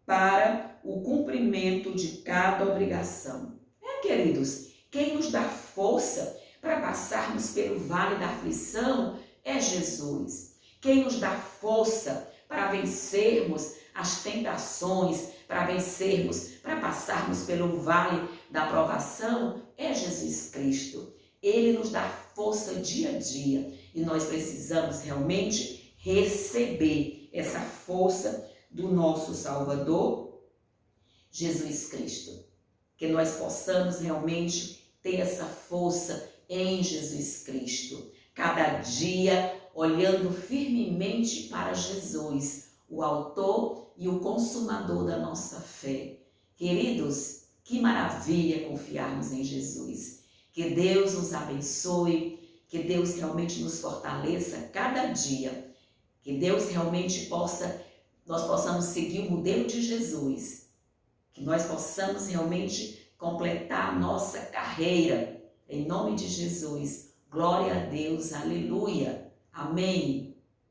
para o cumprimento de cada obrigação. Queridos, quem nos dá força para passarmos pelo vale da aflição é Jesus. Quem nos dá força para vencermos as tentações, para passarmos pelo vale da provação é Jesus Cristo. Ele nos dá força dia a dia e nós precisamos realmente receber essa força do nosso Salvador, Jesus Cristo. Que nós possamos realmente ter essa força em Jesus Cristo. Cada dia olhando firmemente para Jesus, o autor e o consumador da nossa fé. Queridos, que maravilha confiarmos em Jesus. Que Deus nos abençoe, que Deus realmente nos fortaleça cada dia. Que Deus realmente nós possamos seguir o modelo de Jesus. Que nós possamos realmente completar a nossa carreira. Em nome de Jesus. Glória a Deus. Aleluia. Amém.